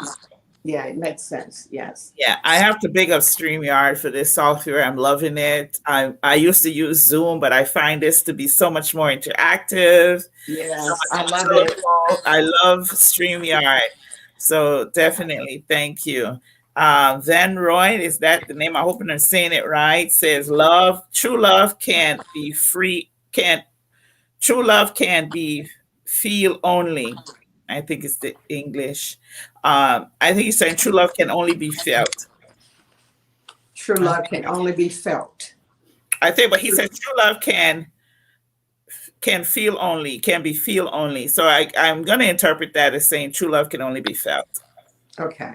Yeah, it makes sense. Yes. Yeah, I have to big up StreamYard for this software. I'm loving it. I used to use Zoom, but I find this to be so much more interactive. Yes, So I love it. I love StreamYard. So definitely, thank you. Van Roy, is that the name? I hope I'm saying it right. Says true love can't be free, true love can be feel only. I think it's the English. I think he's saying true love can only be felt. True love can only be felt. I think, but he said true love can feel only, can be feel only. So I'm going to interpret that as saying true love can only be felt. Okay.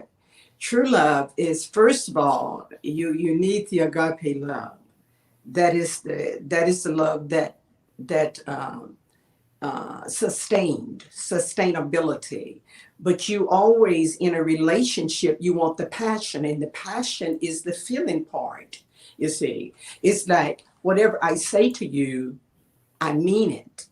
True love is, first of all, you need the agape love. That is the love that sustainability. But you always, in a relationship, you want the passion, and the passion is the feeling part. You see, it's like whatever I say to you, I mean it.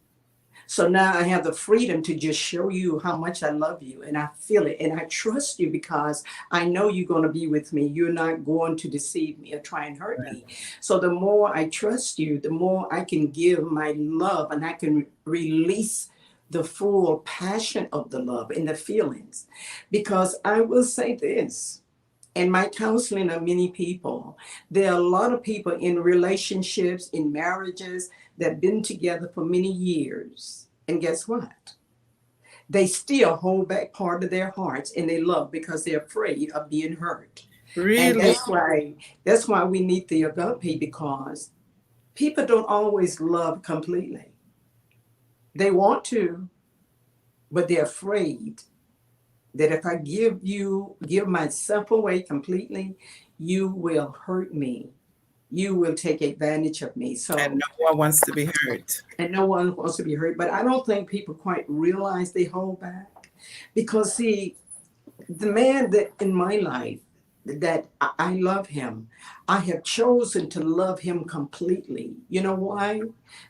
So now I have the freedom to just show you how much I love you, and I feel it, and I trust you because I know you're going to be with me. You're not going to deceive me or try and hurt me. So the more I trust you, the more I can give my love, and I can release the full passion of the love and the feelings. Because I will say this, in my counseling of many people, there are a lot of people in relationships, in marriages, that have been together for many years. And guess what? They still hold back part of their hearts and they love because they're afraid of being hurt. Really? And that's why we need the agape, because people don't always love completely. They want to, but they're afraid that if I give myself away completely, you will hurt me. You will take advantage of me. So, and no one wants to be hurt. And no one wants to be hurt. But I don't think people quite realize they hold back. Because see, the man that in my life, that I love him, I have chosen to love him completely. You know why?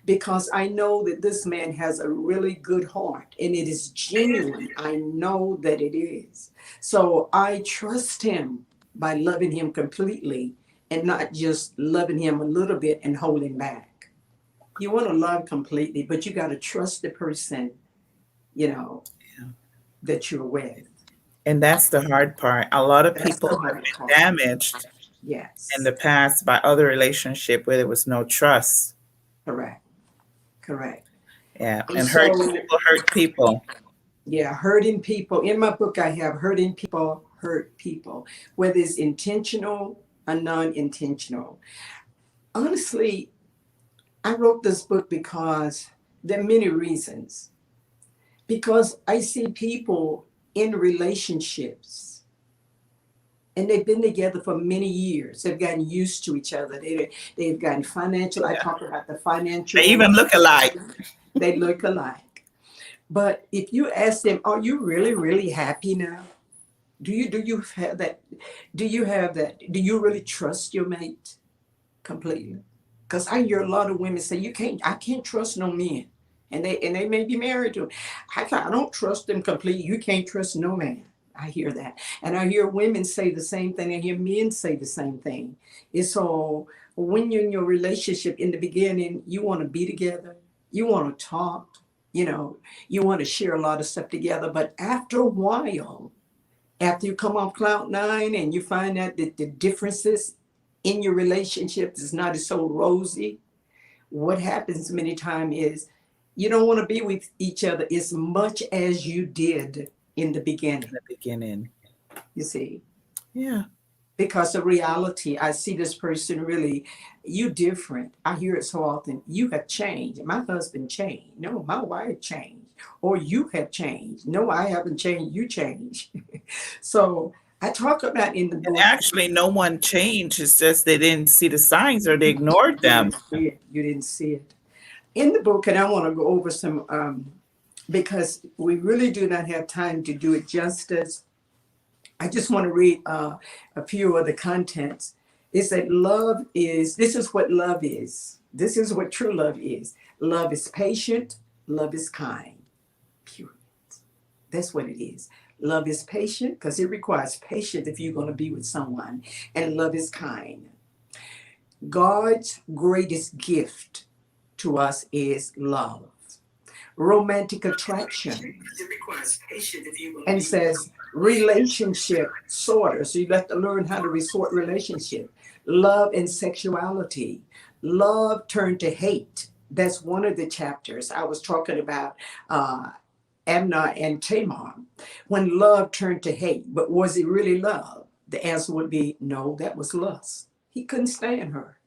Because I know that this man has a really good heart and it is genuine. I know that it is. So I trust him by loving him completely and not just loving him a little bit and holding back. You want to love completely, but you got to trust the person, that you're with. And that's the hard part. A lot of people have been damaged in the past by other relationship where there was no trust. Correct. Yeah, and hurt people. Yeah, hurting people. In my book, I have hurting people hurt people, whether it's intentional or non-intentional. Honestly, I wrote this book because there are many reasons. Because I see people in relationships And they've been together for many years. They've gotten used to each other. They've gotten financial. I Yeah. talk about the They financial. even look alike. They look alike. But if you ask them, are you really, really happy now? Do you have that? Do you have that? Do you really trust your mate completely? Because I hear a lot of women say, I can't trust no men. And they may be married to them. I don't trust them completely. You can't trust no man. I hear that. And I hear women say the same thing. I hear men say the same thing. It's all when you're in your relationship in the beginning, you want to be together, you want to talk, you want to share a lot of stuff together. But after a while, after you come off cloud nine and you find out that the differences in your relationships is not so rosy, what happens many times is you don't want to be with each other as much as you did in the beginning. You see, Yeah. because of reality, I see this person really, you different. I hear it so often. You have changed. My husband changed. No, my wife changed. Or you have changed. No, I haven't changed. You changed. So I talk about in the And book. actually, no one changed. It's just they didn't see the signs or they ignored them. You didn't see it. In the book, and I want to go over some, because we really do not have time to do it justice. I just want to read a few of the contents. It said, this is what love is. This is what true love is. Love is patient. Love is kind. Period. That's what it is. Love is patient because it requires patience if you're going to be with someone. And love is kind. God's greatest gift to us is love. Romantic attraction. And says relationship sorter. So you have to learn how to resort relationship. Love and sexuality. Love turned to hate. That's one of the chapters I was talking about. Amnon and Tamar, when love turned to hate. But was it really love? The answer would be no, that was lust. He couldn't stand her,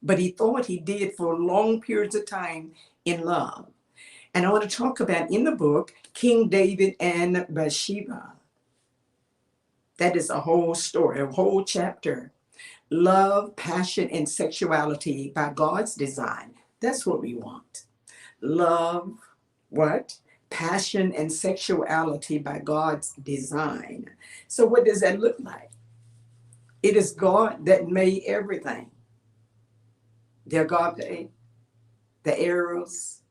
but he thought he did for long periods of time in love. And I want to talk about in the book, King David and Bathsheba. That is a whole story, a whole chapter. Love, passion, and sexuality by God's design. That's what we want. Love, what? Passion and sexuality by God's design. So what does that look like? It is God that made everything. The agape, the eros,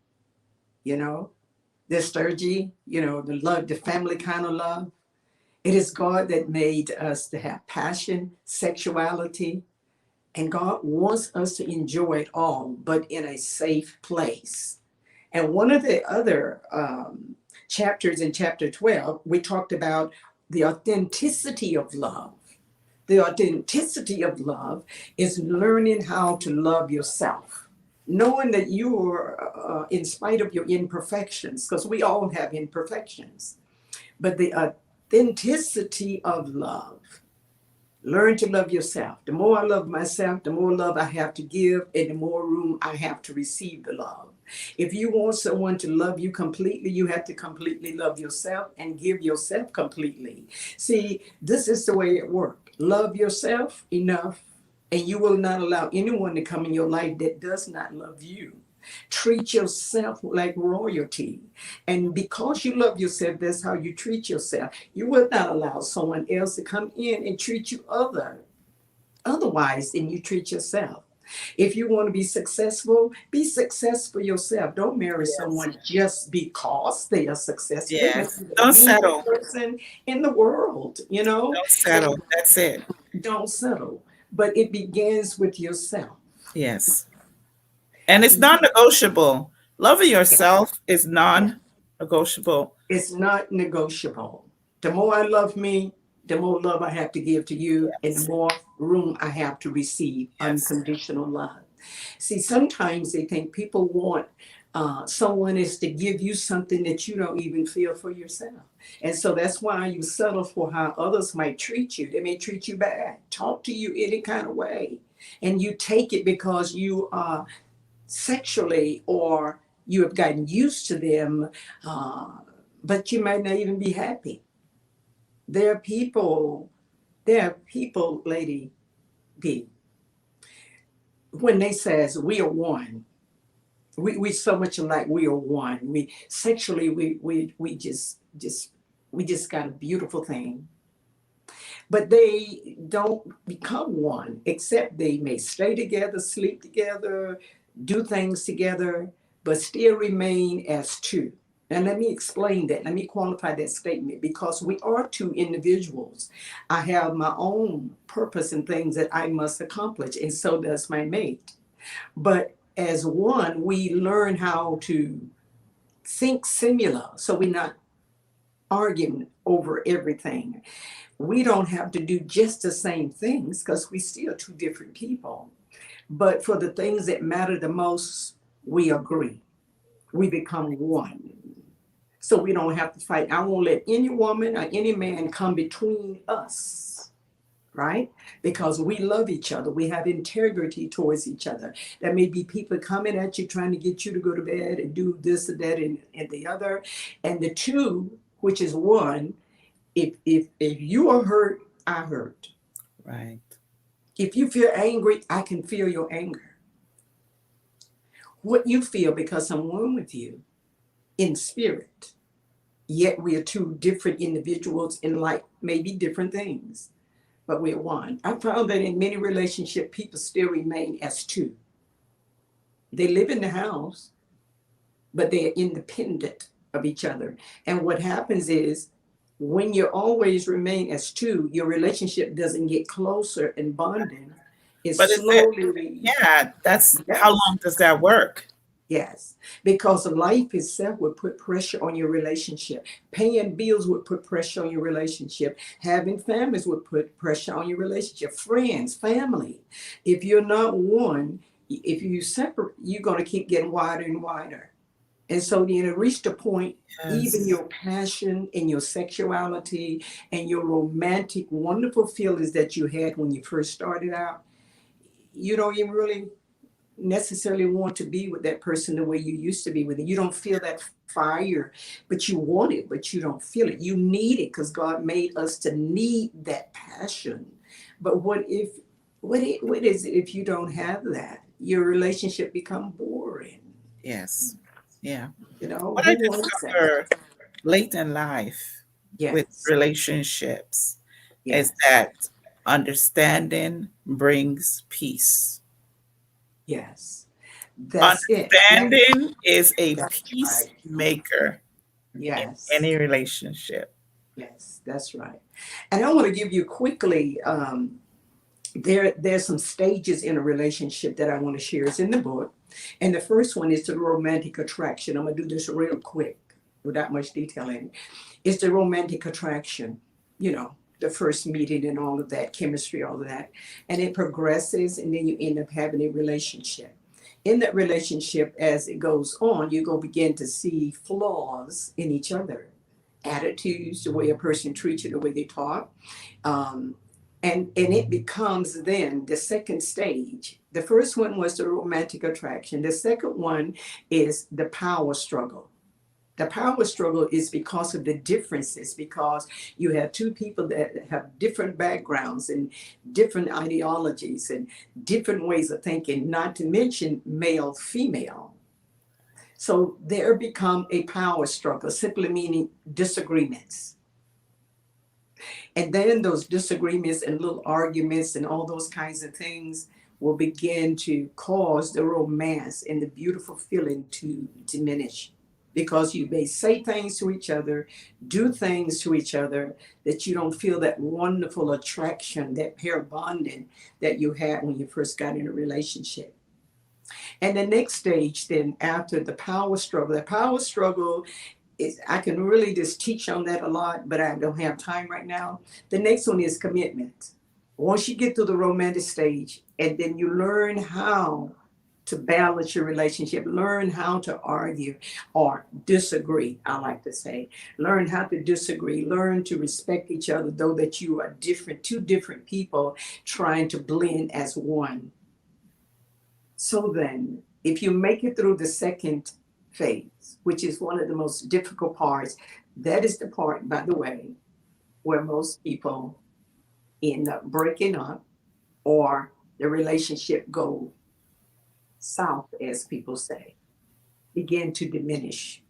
the sturgy, the love, the family kind of love. It is God that made us to have passion, sexuality, and God wants us to enjoy it all, but in a safe place. And one of the other chapters in chapter 12, we talked about the authenticity of love. The authenticity of love is learning how to love yourself, knowing that you are, in spite of your imperfections, because we all have imperfections, but the authenticity of love. Learn to love yourself. The more I love myself, the more love I have to give, and the more room I have to receive the love. If you want someone to love you completely, you have to completely love yourself and give yourself completely. See, this is the way it works. Love yourself enough, and you will not allow anyone to come in your life that does not love you. Treat yourself like royalty. And because you love yourself, that's how you treat yourself. You will not allow someone else to come in and treat you otherwise than you treat yourself. If you want to be successful yourself. Don't marry someone just because they are successful. Yes. Don't settle. Person in the world, Don't settle. That's it. Don't settle. But it begins with yourself. Yes. And it's non-negotiable. Loving yourself is non-negotiable. It's not negotiable. The more I love me, the more love I have to give to you, and the more room I have to receive unconditional love. See, sometimes they think people want someone is to give you something that you don't even feel for yourself. And so that's why you settle for how others might treat you. They may treat you bad, talk to you any kind of way. And you take it because you are sexually or you have gotten used to them, but you might not even be happy. There are people There are people, Lady B, when they says we are one, we so much alike, we are one. We sexually we just got a beautiful thing. But they don't become one, except they may stay together, sleep together, do things together, but still remain as two. And let me explain that. Let me qualify that statement because we are two individuals. I have my own purpose and things that I must accomplish, and so does my mate. But as one, we learn how to think similar so we're not arguing over everything. We don't have to do just the same things because we still two different people. But for the things that matter the most, we agree. We become one. So we don't have to fight. I won't let any woman or any man come between us, right? Because we love each other. We have integrity towards each other. There may be people coming at you trying to get you to go to bed and do this or that and the other. And the two, which is one, if you are hurt, I hurt. Right. If you feel angry, I can feel your anger. What you feel because I'm one with you in spirit. Yet we are two different individuals in like maybe different things, but we're one. I found that in many relationships, people still remain as two. They live in the house, but they're independent of each other. And what happens is when you always remain as two, your relationship doesn't get closer and bonding. It's But is it, slowly, yeah, that's how yes, long does that work? yes, because life itself would put pressure on your relationship. Paying bills would put pressure on your relationship. Having families would put pressure on your relationship. Friends, family. If you're not one, if you separate, you're going to keep getting wider and wider. And so then it reached a point, even Yes. your passion and your sexuality and your romantic, wonderful feelings that you had when you first started out, you don't even really necessarily want to be with that person the way you used to be with it. You don't feel that fire, but you want it, but you don't feel it. You need it because God made us to need that passion. But what is it if you don't have that? Your relationship become boring. Yes. Yeah. You know, What who I wants that? discover late in life with Yes, relationships is yes, that understanding brings peace. yes. That's it. Understanding is a That's right. peacemaker in Yes, any relationship. yes, that's right. And I want to give you quickly, there's some stages in a relationship that I want to share. It's in the book. And the first one is the romantic attraction. I'm going to do this real quick without much detail in it. It's the romantic attraction, you know, the first meeting and all of that, chemistry, all of that. And it progresses, and then you end up having a relationship. In that relationship, as it goes on, you're going to begin to see flaws in each other, attitudes, the way a person treats you, the way they talk. Um, and it becomes then the second stage. The first one was the romantic attraction. The second one is the power struggle. The power struggle is because of the differences, because you have two people that have different backgrounds and different ideologies and different ways of thinking, not to mention male, female. So there become a power struggle, simply meaning disagreements. And then those disagreements and little arguments and all those kinds of things will begin to cause the romance and the beautiful feeling to diminish because you may say things to each other, do things to each other that you don't feel that wonderful attraction, that pair bonding that you had when you first got in a relationship. And the next stage, then after the power struggle is, I can really just teach on that a lot, but I don't have time right now. The next one is commitment. Once you get to the romantic stage, and then you learn how to balance your relationship, learn how to argue or disagree, I like to say. Learn how to disagree, learn to respect each other, though that you are different, two different people trying to blend as one. So then, if you make it through the second phase, which is one of the most difficult parts, that is the part, by the way, where most people end up breaking up, or the relationship go south, as people say, begin to diminish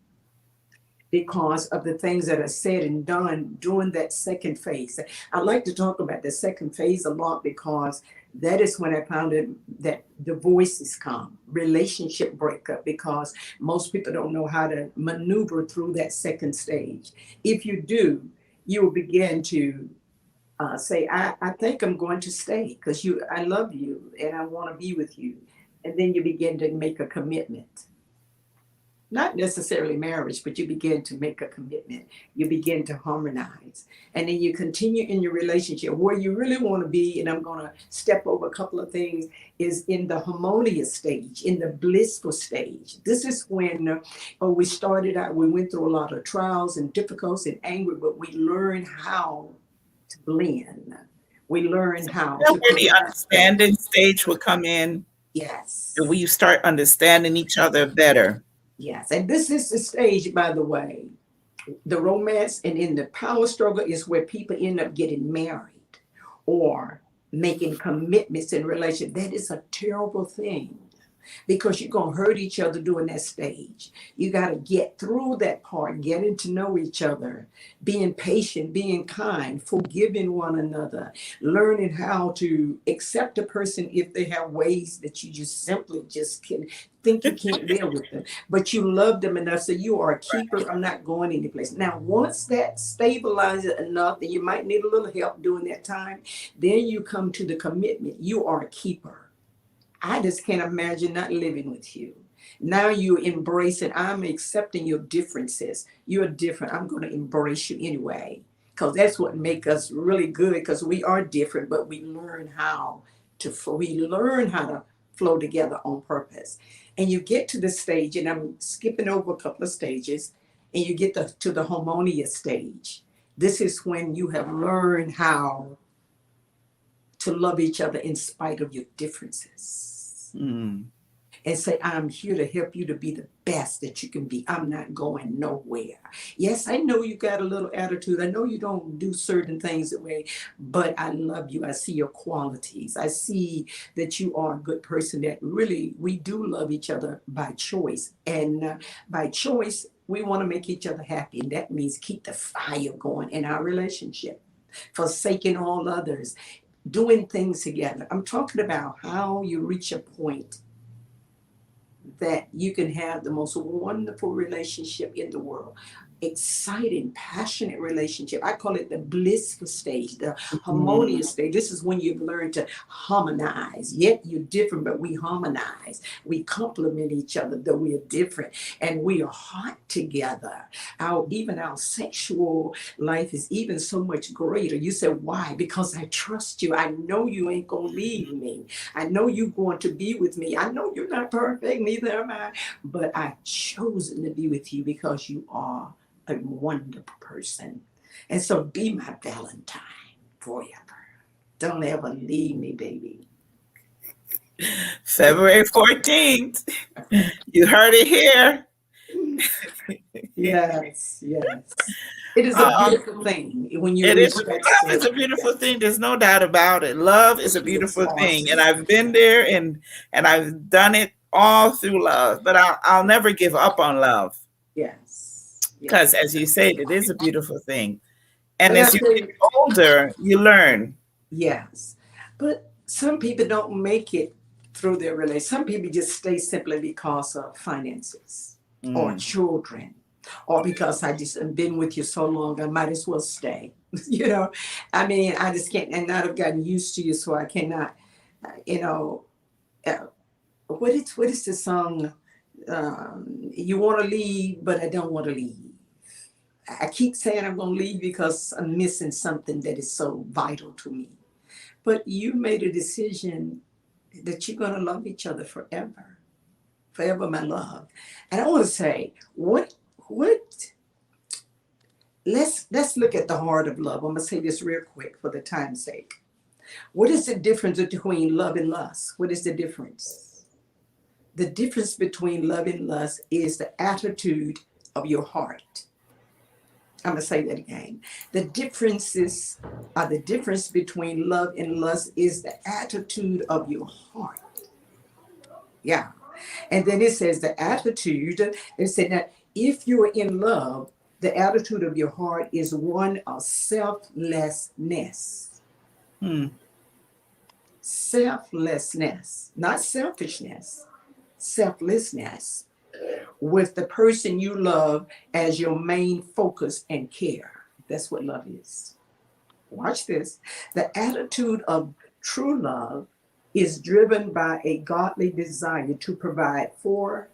because of the things that are said and done during that second phase. I like to talk about the second phase a lot because that is when I found that divorces come, relationship breakup, because most people don't know how to maneuver through that second stage. If you do, you will begin to say, I think I'm going to stay because I love you and I want to be with you. And then you begin to make a commitment. Not necessarily marriage, but you begin to make a commitment. You begin to harmonize. And then you continue in your relationship. Where you really want to be, and I'm going to step over a couple of things, is in the harmonious stage, in the blissful stage. This is when we started out, we went through a lot of trials and difficulties and anger, but we learned how to blend. We learned how That's to where the put understanding stage will come in, yes. and we start understanding each other better. Yes. And this is the stage, by the way. The romance and in the power struggle is where people end up getting married or making commitments in relation. That is a terrible thing because you're going to hurt each other during that stage. You got to get through that part, getting to know each other, being patient, being kind, forgiving one another, learning how to accept a person if they have ways that you just simply just can think you can't live with them, but you love them enough so you are a keeper. I'm not going anyplace. Now, once that stabilizes enough, and you might need a little help during that time, then you come to the commitment. You are a keeper. I just can't imagine not living with you. Now you embrace it. I'm accepting your differences. You're different. I'm going to embrace you anyway, because that's what makes us really good, because we are different, but we learn how to flow together on purpose. And you get to the stage, and I'm skipping over a couple of stages, and you get to the harmonious stage. This is when you have learned how to love each other in spite of your differences. Mm. And say, I'm here to help you to be the best that you can be. I'm not going nowhere. Yes, I know you got a little attitude. I know you don't do certain things the way, but I love you. I see your qualities. I see that you are a good person, that really, we do love each other by choice. And by choice, we want to make each other happy. And that means keep the fire going in our relationship, forsaking all others, doing things together. I'm talking about how you reach a point that you can have the most wonderful relationship in the world. Exciting, passionate relationship. I call it the blissful stage, the harmonious stage. This is when you've learned to harmonize. Yet you're different, but we harmonize. We complement each other, though we are different. And we are hot together. Even our sexual life is even so much greater. You said, why? Because I trust you. I know you ain't going to leave me. I know you're going to be with me. I know you're not perfect, neither am I. But I've chosen to be with you because you are a wonderful person. And so be my Valentine forever. Don't ever leave me, baby. February 14th. You heard it here. Yes, yes. It is a beautiful thing when you It is. respect. Love is a beautiful thing. There's no doubt about it. Love is a beautiful thing, and I've been there, and I've done it all through love. But I'll never give up on love. Yes. Because, as you said, it is a beautiful thing. And But as you get older, you learn. Yes. But some people don't make it through their relationship. Some people just stay simply because of finances or children, or because I just have been with you so long, I might as well stay. I mean, I just can't, and not have gotten used to you, so I cannot, what is the song? You want to leave, but I don't want to leave. I keep saying I'm going to leave because I'm missing something that is so vital to me. But you made a decision that you're going to love each other forever. Forever, my love. And I want to say, let's look at the heart of love. I'm going to say this real quick for the time's sake. What is the difference between love and lust? What is the difference? The difference between love and lust is the attitude of your heart. I'm going to say that again. The differences are the difference between love and lust is the attitude of your heart. Yeah. And then it says the attitude, it said that if you're in love, the attitude of your heart is one of selflessness. Hmm. Selflessness, not selfishness, selflessness, with the person you love as your main focus and care. That's what love is. Watch this. The attitude of true love is driven by a godly desire to provide for,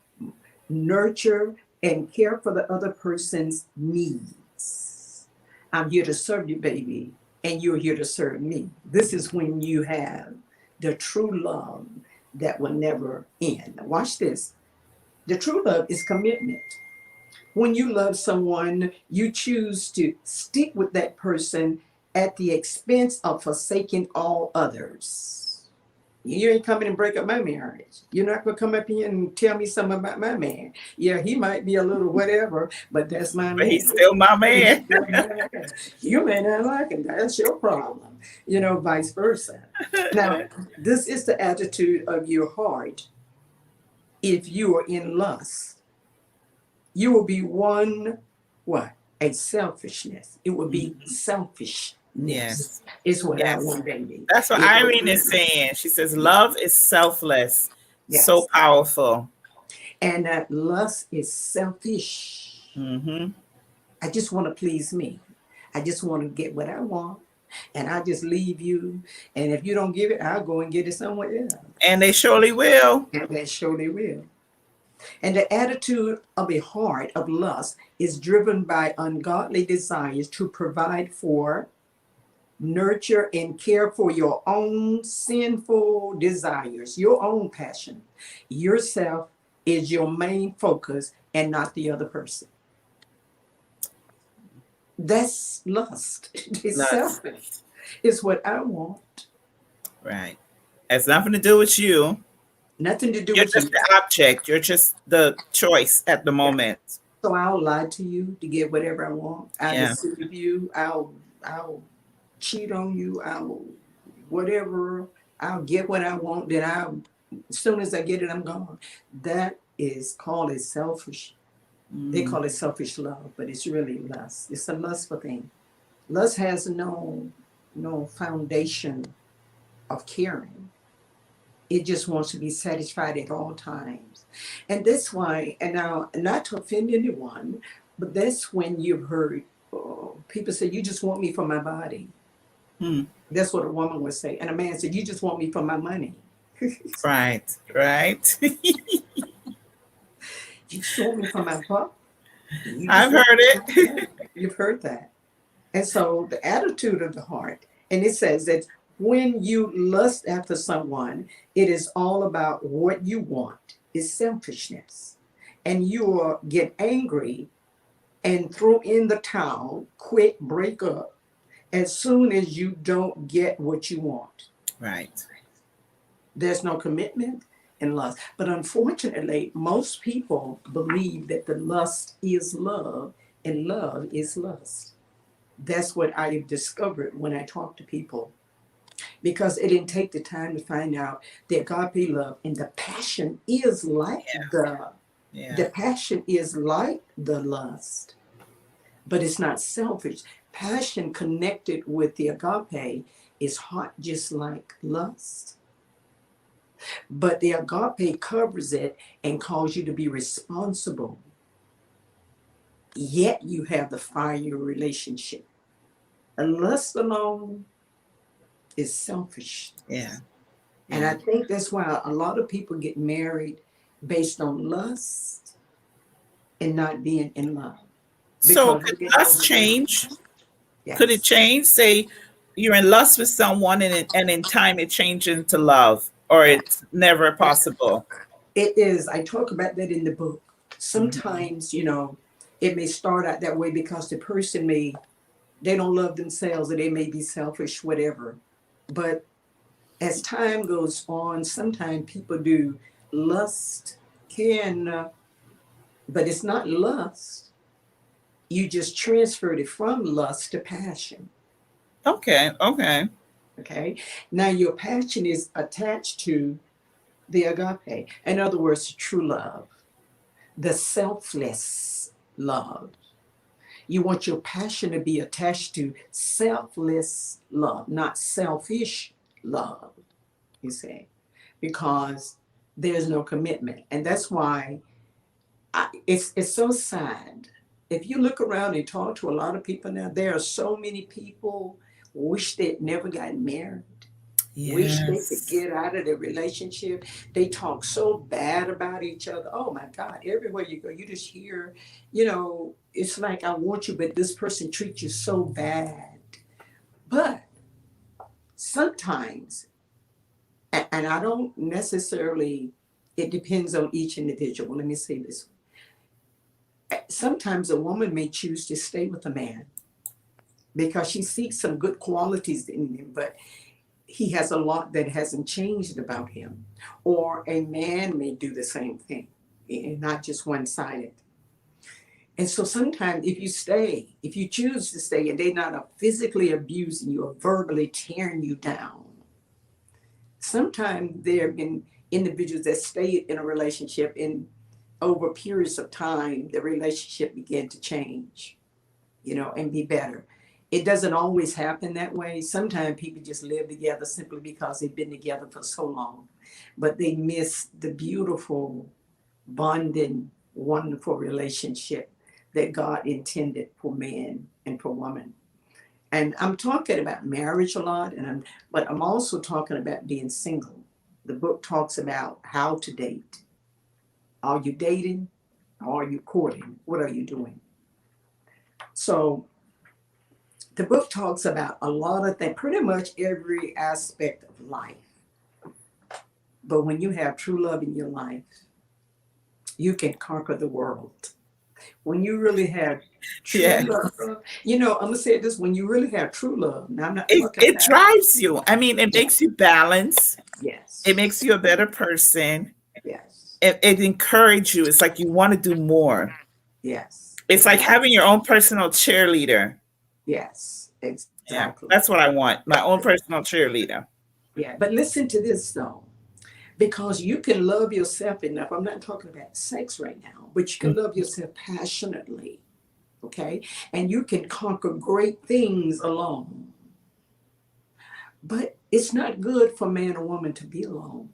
nurture, and care for the other person's needs. I'm here to serve you, baby, and you're here to serve me. This is when you have the true love that will never end. Watch this. The true love is commitment. When you love someone, you choose to stick with that person at the expense of forsaking all others. You ain't coming and break up my marriage. You're not going to come up here and tell me something about my man. Yeah, he might be a little whatever, but that's my But man. he's still my man. You may not like him. That's your problem. Vice versa. Now, this is the attitude of your heart. If you are in lust, you will be one, what? A selfishness. It will be selfishness. Yes. Is what I Yes. want, baby. That's what It will Irene be- is saying. She says, love is selfless. Yes. So powerful. And that lust is selfish. Mm-hmm. I just want to please me. I just want to get what I want. And I just leave you. And if you don't give it, I'll go and get it somewhere else. And they surely will. And they surely will. And the attitude of a heart of lust is driven by ungodly desires to provide for, nurture, and care for your own sinful desires, your own passion. Yourself is your main focus and not the other person. That's lust. It's Lust. selfish. It's what I want. Right. Has nothing to do with you. Nothing to do You're with just you. the object. You're just the choice at the moment. So I'll lie to you to get whatever I want. I'll Yeah. deceive you. I'll cheat on you. I'll whatever. I'll get what I want. Then as soon as I get it, I'm gone. That is called it selfish. They call it selfish love, but it's really lust. It's a lustful thing. Lust has no foundation of caring. It just wants to be satisfied at all times. And that's why, and now, not to offend anyone, but that's when you've heard people say, you just want me for my body. Hmm. That's what a woman would say. And a man said, you just want me for my money. Right. Right. You just want me for my buck. I've heard it. You've heard that. And so the attitude of the heart, and it says that when you lust after someone, it is all about what you want. It's selfishness. And you get angry and throw in the towel, quit, break up, as soon as you don't get what you want. Right. There's no commitment in lust. But unfortunately, most people believe that the lust is love and love is lust. That's what I have discovered when I talk to people, because it didn't take the time to find out that agape love and the passion is like the passion is like the lust, but it's not selfish. Passion connected with the agape is hot, just like lust. But the agape covers it and calls you to be responsible. Yet you have the fire relationship. A lust alone is selfish. Yeah. And I think that's why a lot of people get married based on lust and not being in love. So Because could they get lust all the- change? Yes. Could it change? Say you're in lust with someone and in time it changes into love, or it's never possible? It is. I talk about that in the book. Sometimes, it may start out that way because the person they don't love themselves, or they may be selfish, whatever. But as time goes on, sometimes people do lust but it's not lust. You just transferred it from lust to passion. Okay. Okay. Okay. Now your passion is attached to the agape. In other words, true love, the selfless love. You want your passion to be attached to selfless love, not selfish love, you see, because there's no commitment. And that's why it's so sad. If you look around and talk to a lot of people now, there are so many people wish they'd never gotten married, wish they could Yes. get out of their relationship. They talk so bad about each other. Oh my God, everywhere you go, you just hear, it's like, I want you, but this person treats you so bad. But sometimes, and I don't necessarily, it depends on each individual. Let me say this. Sometimes a woman may choose to stay with a man because she sees some good qualities in him, but he has a lot that hasn't changed about him. Or a man may do the same thing, and not just one-sided. And so sometimes if you choose to stay and they're not physically abusing you or verbally tearing you down, sometimes there have been individuals that stayed in a relationship, and over periods of time, the relationship began to change, and be better. It doesn't always happen that way. Sometimes people just live together simply because they've been together for so long, but they miss the beautiful, bonding, wonderful relationship that God intended for man and for woman. And I'm talking about marriage a lot, but I'm also talking about being single. The book talks about how to date. Are you dating? Or are you courting? What are you doing? So the book talks about a lot of things, pretty much every aspect of life. But when you have true love in your life, you can conquer the world. When you really have true Yeah. love, I'm gonna say this: when you really have true love. Now I'm not It talking it about, drives you. I mean, it yeah, makes you balance. It yes, makes you a better person. yes, It encourages you. It's like you want to do more. yes, It's like exactly, having your own personal cheerleader. yes, Yeah, exactly, that's what I want. My own personal cheerleader. yeah. But listen to this though. Because you can love yourself enough. I'm not talking about sex right now, but you can love yourself passionately, okay? And you can conquer great things alone. But it's not good for man or woman to be alone.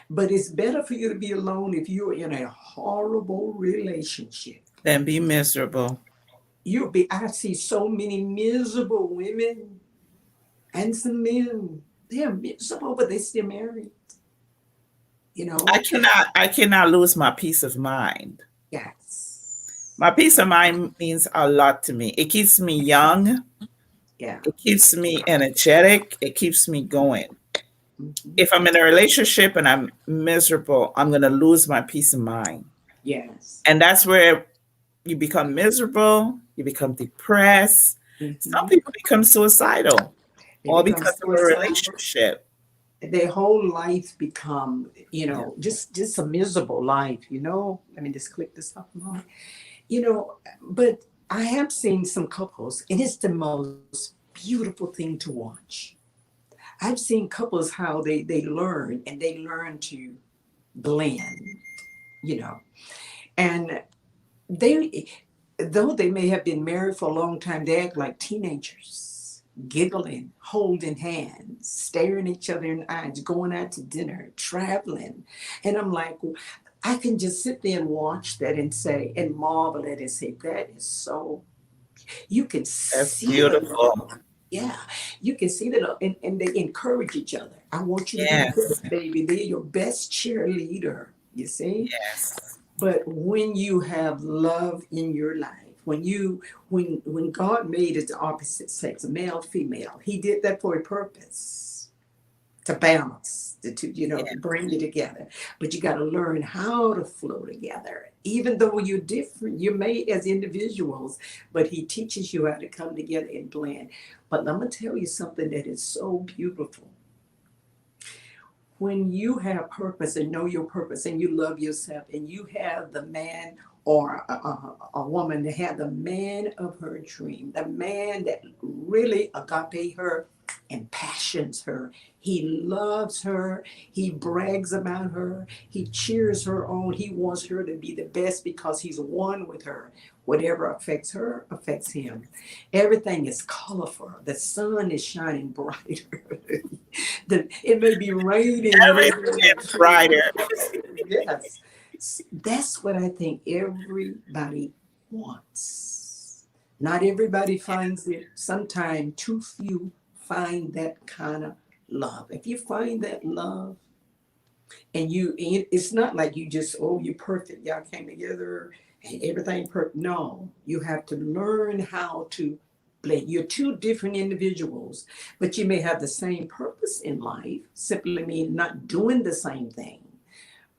But it's better for you to be alone if you're in a horrible relationship. Then be miserable. I see so many miserable women and some men. They're miserable, but they're still married, you I know? cannot lose my peace of mind. Yes. My peace of mind means a lot to me. It keeps me young. Yeah. It keeps me energetic. It keeps me going. Mhm. If I'm in a relationship and I'm miserable, I'm going to lose my peace of mind. Yes. And that's where you become miserable, you become depressed. Some Mhm. people become suicidal, They all become because of a suicidal. relationship. Their whole life become, Yeah. just a miserable life. Let me just click this up more. But I have seen some couples, and it's the most beautiful thing to watch. I've seen couples how they learn, and they learn to blend, you know, and they though they may have been married for a long time, they act like teenagers, giggling, holding hands, staring each other in the eyes, going out to dinner, traveling. And I'm like, I can just sit there and watch that and say, and marvel at it and say, that is so, you can That's see the beautiful. love. Yeah, you can see that, and they encourage each other. I want you to be the Yes. best, baby. They're your best cheerleader, you see? Yes. But when you have love in your life, when God made it the opposite sex, male, female, He did that for a purpose, to balance the two, to bring you together. But you got to learn how to flow together. Even though you're different, you're made as individuals, but He teaches you how to come together and blend. But I'm gonna tell you something that is so beautiful. When you have purpose and know your purpose and you love yourself and you have the man or a woman to have the man of her dream, the man that really agape her and passions her. He loves her. He brags about her. He cheers her on. He wants her to be the best because he's one with her. Whatever affects her affects him. Everything is colorful. The sun is shining brighter. It may be raining. Everything is brighter. Yes. That's what I think everybody wants. Not everybody finds it. Sometimes too few find that kind of love. If you find that love, and it's not like you just, oh, you're perfect. Y'all came together and everything perfect. No, you have to learn how to blend. You're two different individuals, but you may have the same purpose in life, simply mean not doing the same thing,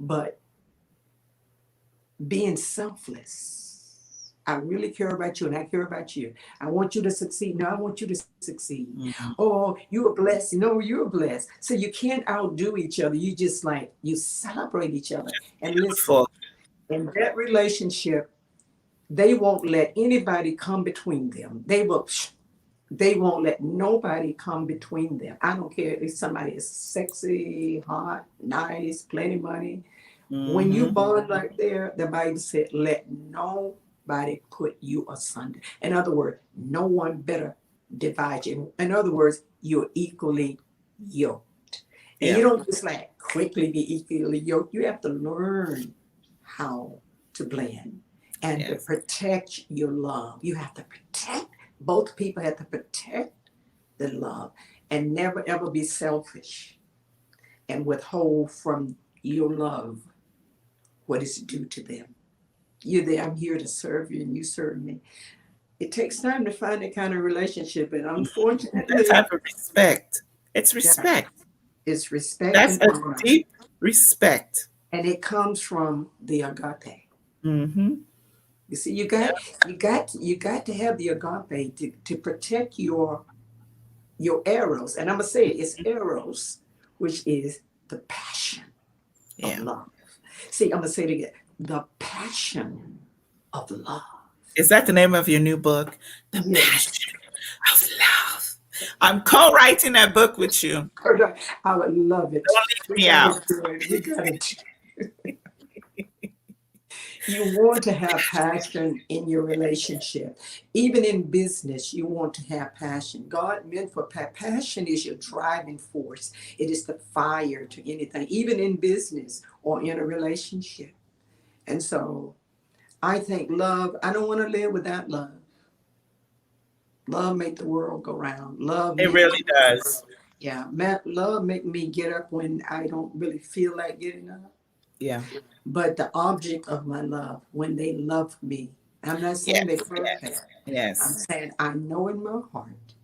but being selfless. I really care about you and I care about you. I want you to succeed. No, I want you to succeed. Mm-hmm. Oh, you are blessed. No, you're blessed. So you can't outdo each other. You just like, you celebrate each other. And listen, in that relationship, they won't let anybody come between them. They won't let nobody come between them. I don't care if somebody is sexy, hot, nice, plenty money. Mm-hmm. When you bond like there, the Bible said, let nobody put you asunder. In other words, no one better divide you. In other words, you're equally yoked. And you don't just like quickly be equally yoked. You have to learn how to blend and to protect your love. You have to protect, both people have to protect the love and never ever be selfish and withhold from your love what is due to them. You're there, I'm here to serve you and you serve me. It takes time to find that kind of relationship, and unfortunately, that type of respect. It's respect. It's respect. That's and a deep respect. And it comes from the agape. Mm-hmm. You see, you got to have the agape to protect your eros. And I'm gonna say it's eros, which is the passion of love. See, I'm gonna say it again. The passion of love. Is that the name of your new book? The Passion of Love. I'm co-writing that book with you. I would love it. Don't leave me out. We got it. You want to have passion in your relationship. Even in business, you want to have passion. God meant for passion is your driving force. It is the fire to anything, even in business or in a relationship. And so I think love, I don't want to live without love. Love make the world go round. Love. It really does. Yeah. Love make me get up when I don't really feel like getting up. Yeah. But the object of my love, when they love me, I'm not saying they're perfect. Yes. I'm saying I know in my heart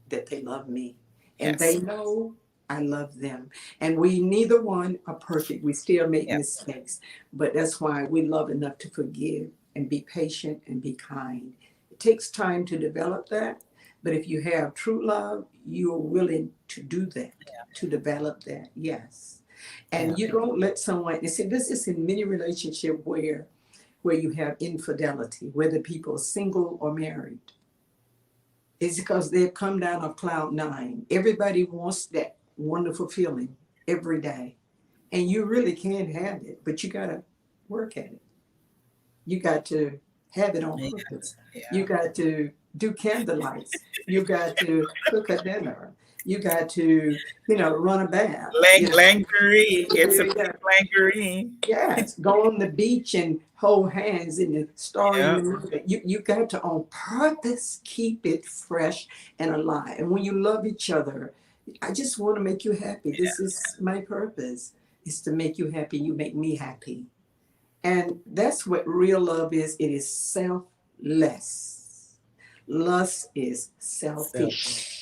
that they love me. And they know I love them. And we neither one are perfect. We still make mistakes. But that's why we love enough to forgive and be patient and be kind. It takes time to develop that. But if you have true love, you're willing to do that, to develop that. Yes. And you don't let someone, and see, this is in many relationships where you have infidelity, whether people are single or married. It's because they've come down on cloud nine. Everybody wants that wonderful feeling every day. And you really can't have it, but you got to work at it. You got to have it on purpose. You got to do candlelights. You got to cook a dinner. You got to, run a bath. Langerie. It's a langerie. Yes. Go on the beach and hold hands in the star. You got to, on purpose, keep it fresh and alive. And when you love each other, I just want to make you happy. This is my purpose, is to make you happy. You make me happy. And that's what real love is. It is selfless. Lust is selfish.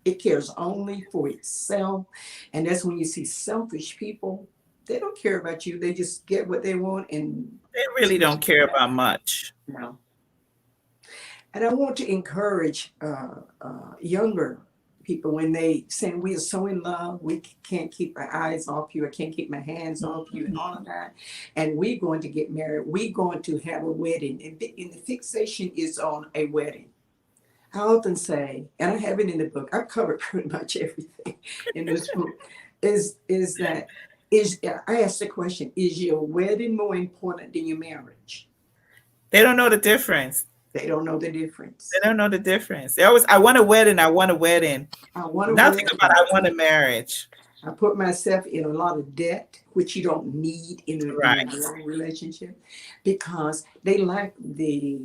It cares only for itself. And that's when you see selfish people, they don't care about you. They just get what they want. And they really don't care about much. No. And I want to encourage younger people when they saying we are so in love, we can't keep our eyes off you, I can't keep my hands off you, and all of that. And we're going to get married. We're going to have a wedding, and the fixation is on a wedding. I often say, and I have it in the book. I've covered pretty much everything in this book. Is that is I asked the question: is your wedding more important than your marriage? They don't know the difference. They don't know the difference. They don't know the difference. They always, I want a wedding. I want a wedding. I want a Nothing wedding. about I want a marriage. I put myself in a lot of debt, which you don't need in a Right. long relationship, because they like the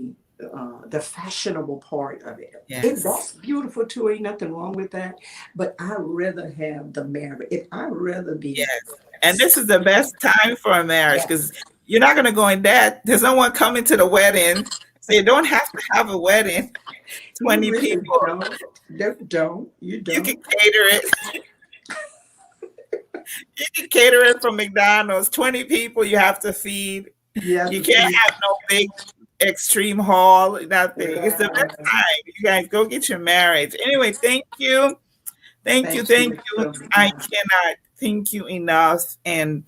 fashionable part of it. And Yes. that's beautiful too. Ain't nothing wrong with that. But I rather have the marriage. If I rather be Yes. And this is the best time for a marriage because you're not going to go in debt. There's no one coming to the wedding. So you don't have to have a wedding. 20 you really people. don't. You You don't. can cater it. You can cater it from McDonald's. 20 people you have to feed. Yeah. You can't have no big extreme hall. Nothing. It's the best time. You guys go get your marriage. Anyway, thank you. Thank you. Thank Thank you you. so I much. cannot thank you enough. And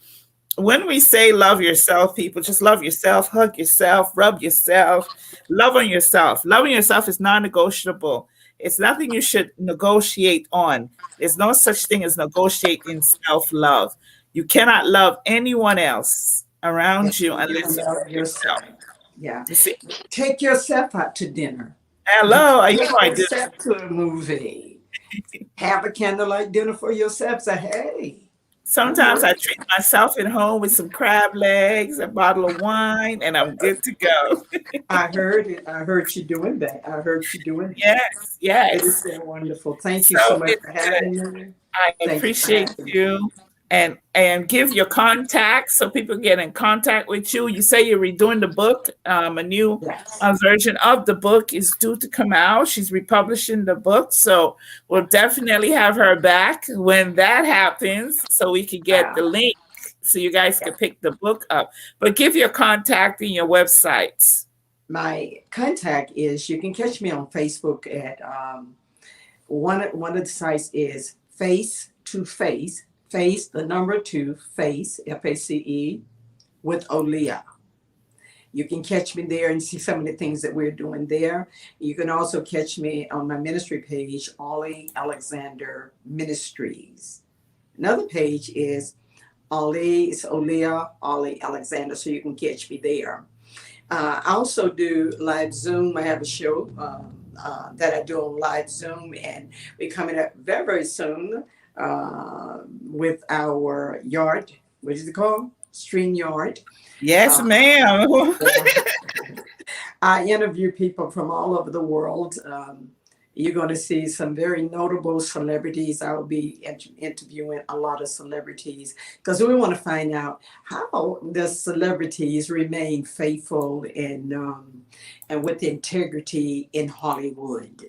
when we say love yourself, people, just love yourself, hug yourself, rub yourself, love on yourself. Loving yourself is non-negotiable. It's nothing you should negotiate on. There's no such thing as negotiating self-love. You cannot love anyone else around you You unless you love love yourself. yourself. Yeah. You see? Take yourself out to dinner. Hello, you Take know I do. yourself to a movie. Have a candlelight dinner for yourself. Say, hey. Sometimes I treat myself at home with some crab legs, a bottle of wine, and I'm good to go. I heard it. I heard you doing that. I heard you doing that. Yes, It is yes. so wonderful. Thank you So so much it's for good. having me. I Thank you for appreciate having me. you and give your contacts so people get in contact with you. You say you're redoing the book. A new Yes. version of the book is due to come out. She's republishing the book, so we'll definitely have her back when that happens, so we can get the link so you guys can pick the book up. But give your contact and your websites. My contact is you can catch me on Facebook at one of the sites is Face to Face, Face the number 2 Face FACE with OLIA. You can catch me there and see some of the things that we're doing there. You can also catch me on my ministry page, Ollie Alexander Ministries. Another page is Ollie, it's OLIA, Ollie Alexander, so you can catch me there. I also do live Zoom. I have a show that I do on live Zoom, and we're coming up very, very soon with our yard. What is it called? Stream Yard. Yes, ma'am. I interview people from all over the world. You're going to see some very notable celebrities. I will be interviewing a lot of celebrities because we want to find out how the celebrities remain faithful and with integrity in Hollywood.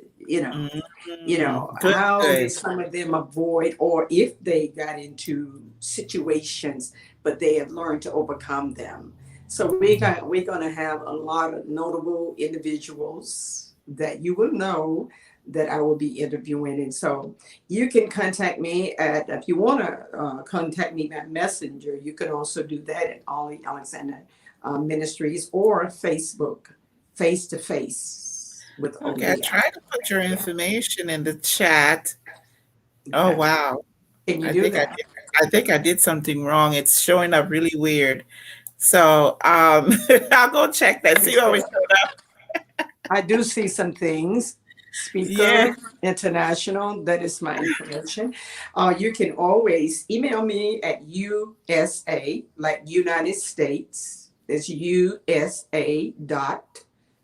How did some of them avoid, or if they got into situations, but they have learned to overcome them. So we're going to have a lot of notable individuals that you will know that I will be interviewing. And so you can contact me if you want to contact me by messenger, you can also do that at Ollie Alexander Ministries or Facebook, Face to Face with Okay, OLIA. I tried to put your information in the chat. Oh, Okay. wow. Can you I do think that? I think I did something wrong. It's showing up really weird. So I'll go check that. See what we showed up. I do see some things. Speaker Yeah. International, that is my information. You can always email me at USA, like United States. It's USA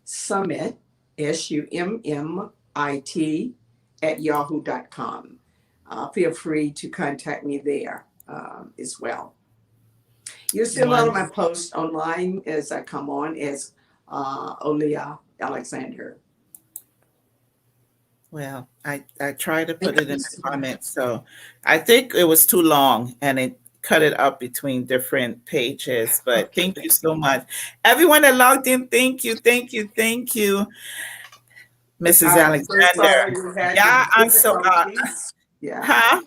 summit, SUMMIT, at yahoo.com. Feel free to contact me there as well. You'll see a lot of my posts online as I come on as OLIA Alexander. Well, I tried to put it in the comments. So I think it was too long and it cut it up between different pages. But thank you so much. Everyone that logged in, thank you, thank you, thank you. Mrs. I'm so sorry Alexander. we had Yeah, the I'm so, difficulties. Yeah. huh?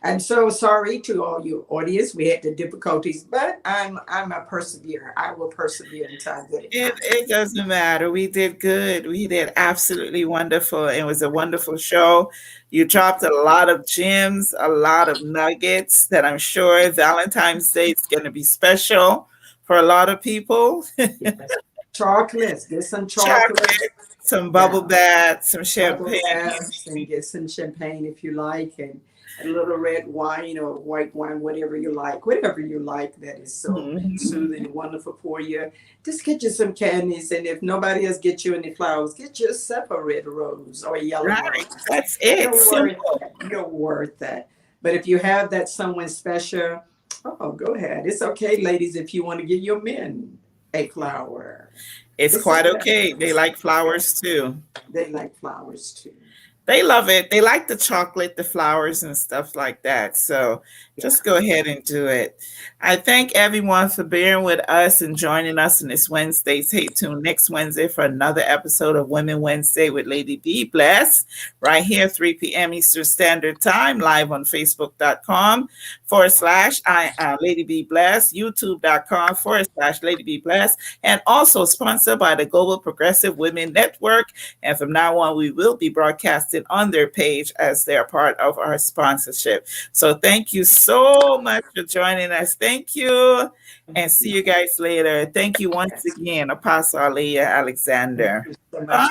I'm so sorry to all you audience. We had the difficulties, but I'm a perseverer. I will persevere until I get it done. It doesn't matter. We did good. We did absolutely wonderful. It was a wonderful show. You dropped a lot of gems, a lot of nuggets that I'm sure Valentine's Day is going to be special for a lot of people. Yes. Chocolates. Get some chocolates. Chocolate, some bubble Yeah. bath, some Bubble champagne. baths and get some champagne if you like, and a little red wine or white wine, whatever you like that is so Mhm. soothing and wonderful for you. Just get you some candies, and if nobody else gets you any flowers, get yourself a red rose or a yellow Right. rose. That's it. You're worth Simple. that. You're worth that. But if you have that someone special, oh, go ahead. It's okay, ladies, if you want to give your men a flower. It's It's quite okay. okay. They like flowers too. They like flowers too. They love it. They like the chocolate, the flowers, and stuff like that. So Yeah. just go ahead and do it. I thank everyone for bearing with us and joining us on this Wednesday. Stay tuned next Wednesday for another episode of Women Wednesday with Lady B. Bless, right here, 3 p.m. Eastern Standard Time, live on Facebook.com/Lady B. Bless, YouTube.com/Lady B. Bless, and also sponsored by the Global Progressive Women Network. And from now on, we will be broadcasting on their page as they're part of our sponsorship. So thank you so much for joining us. Thank you. And see you guys later. Thank you once again, Apostle OLIA Alexander. Thank you so much.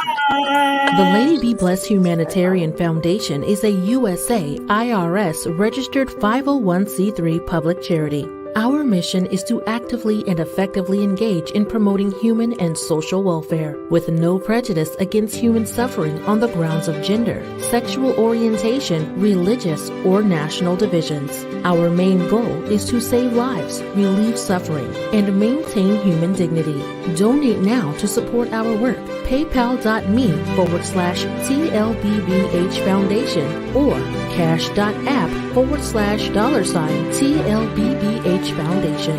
The Lady Be Blessed Humanitarian Foundation is a USA IRS registered 501c3 public charity. Our mission is to actively and effectively engage in promoting human and social welfare with no prejudice against human suffering on the grounds of gender, sexual orientation, religious, or national divisions. Our main goal is to save lives, relieve suffering, and maintain human dignity. Donate now to support our work. PayPal.me/TLBBH Foundation or cash.app/$TLBBH Foundation.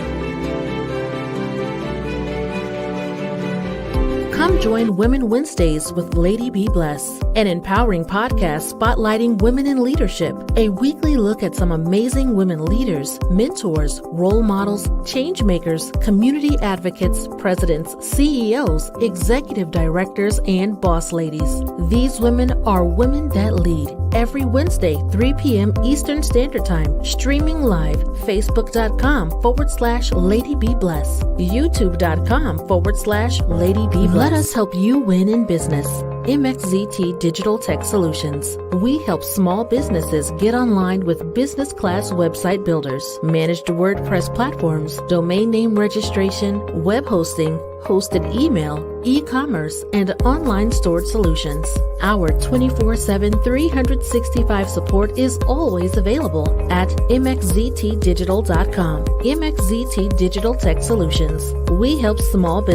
Come join Women Wednesdays with Lady B. Bless, an empowering podcast spotlighting women in leadership, a weekly look at some amazing women leaders, mentors, role models, change makers, community advocates, presidents, CEOs, executive directors, and boss ladies. These women are women that lead. Every Wednesday, 3 p.m. Eastern Standard Time, streaming live, Facebook.com/Lady B. Bless, YouTube.com/Lady B. Bless. Let us help you win in business. MXZT Digital Tech Solutions. We help small businesses get online with business class website builders, managed WordPress platforms, domain name registration, web hosting, hosted email, e-commerce, and online stored solutions. Our 24/7, 365 support is always available at mxztdigital.com. MXZT Digital Tech Solutions. We help small businesses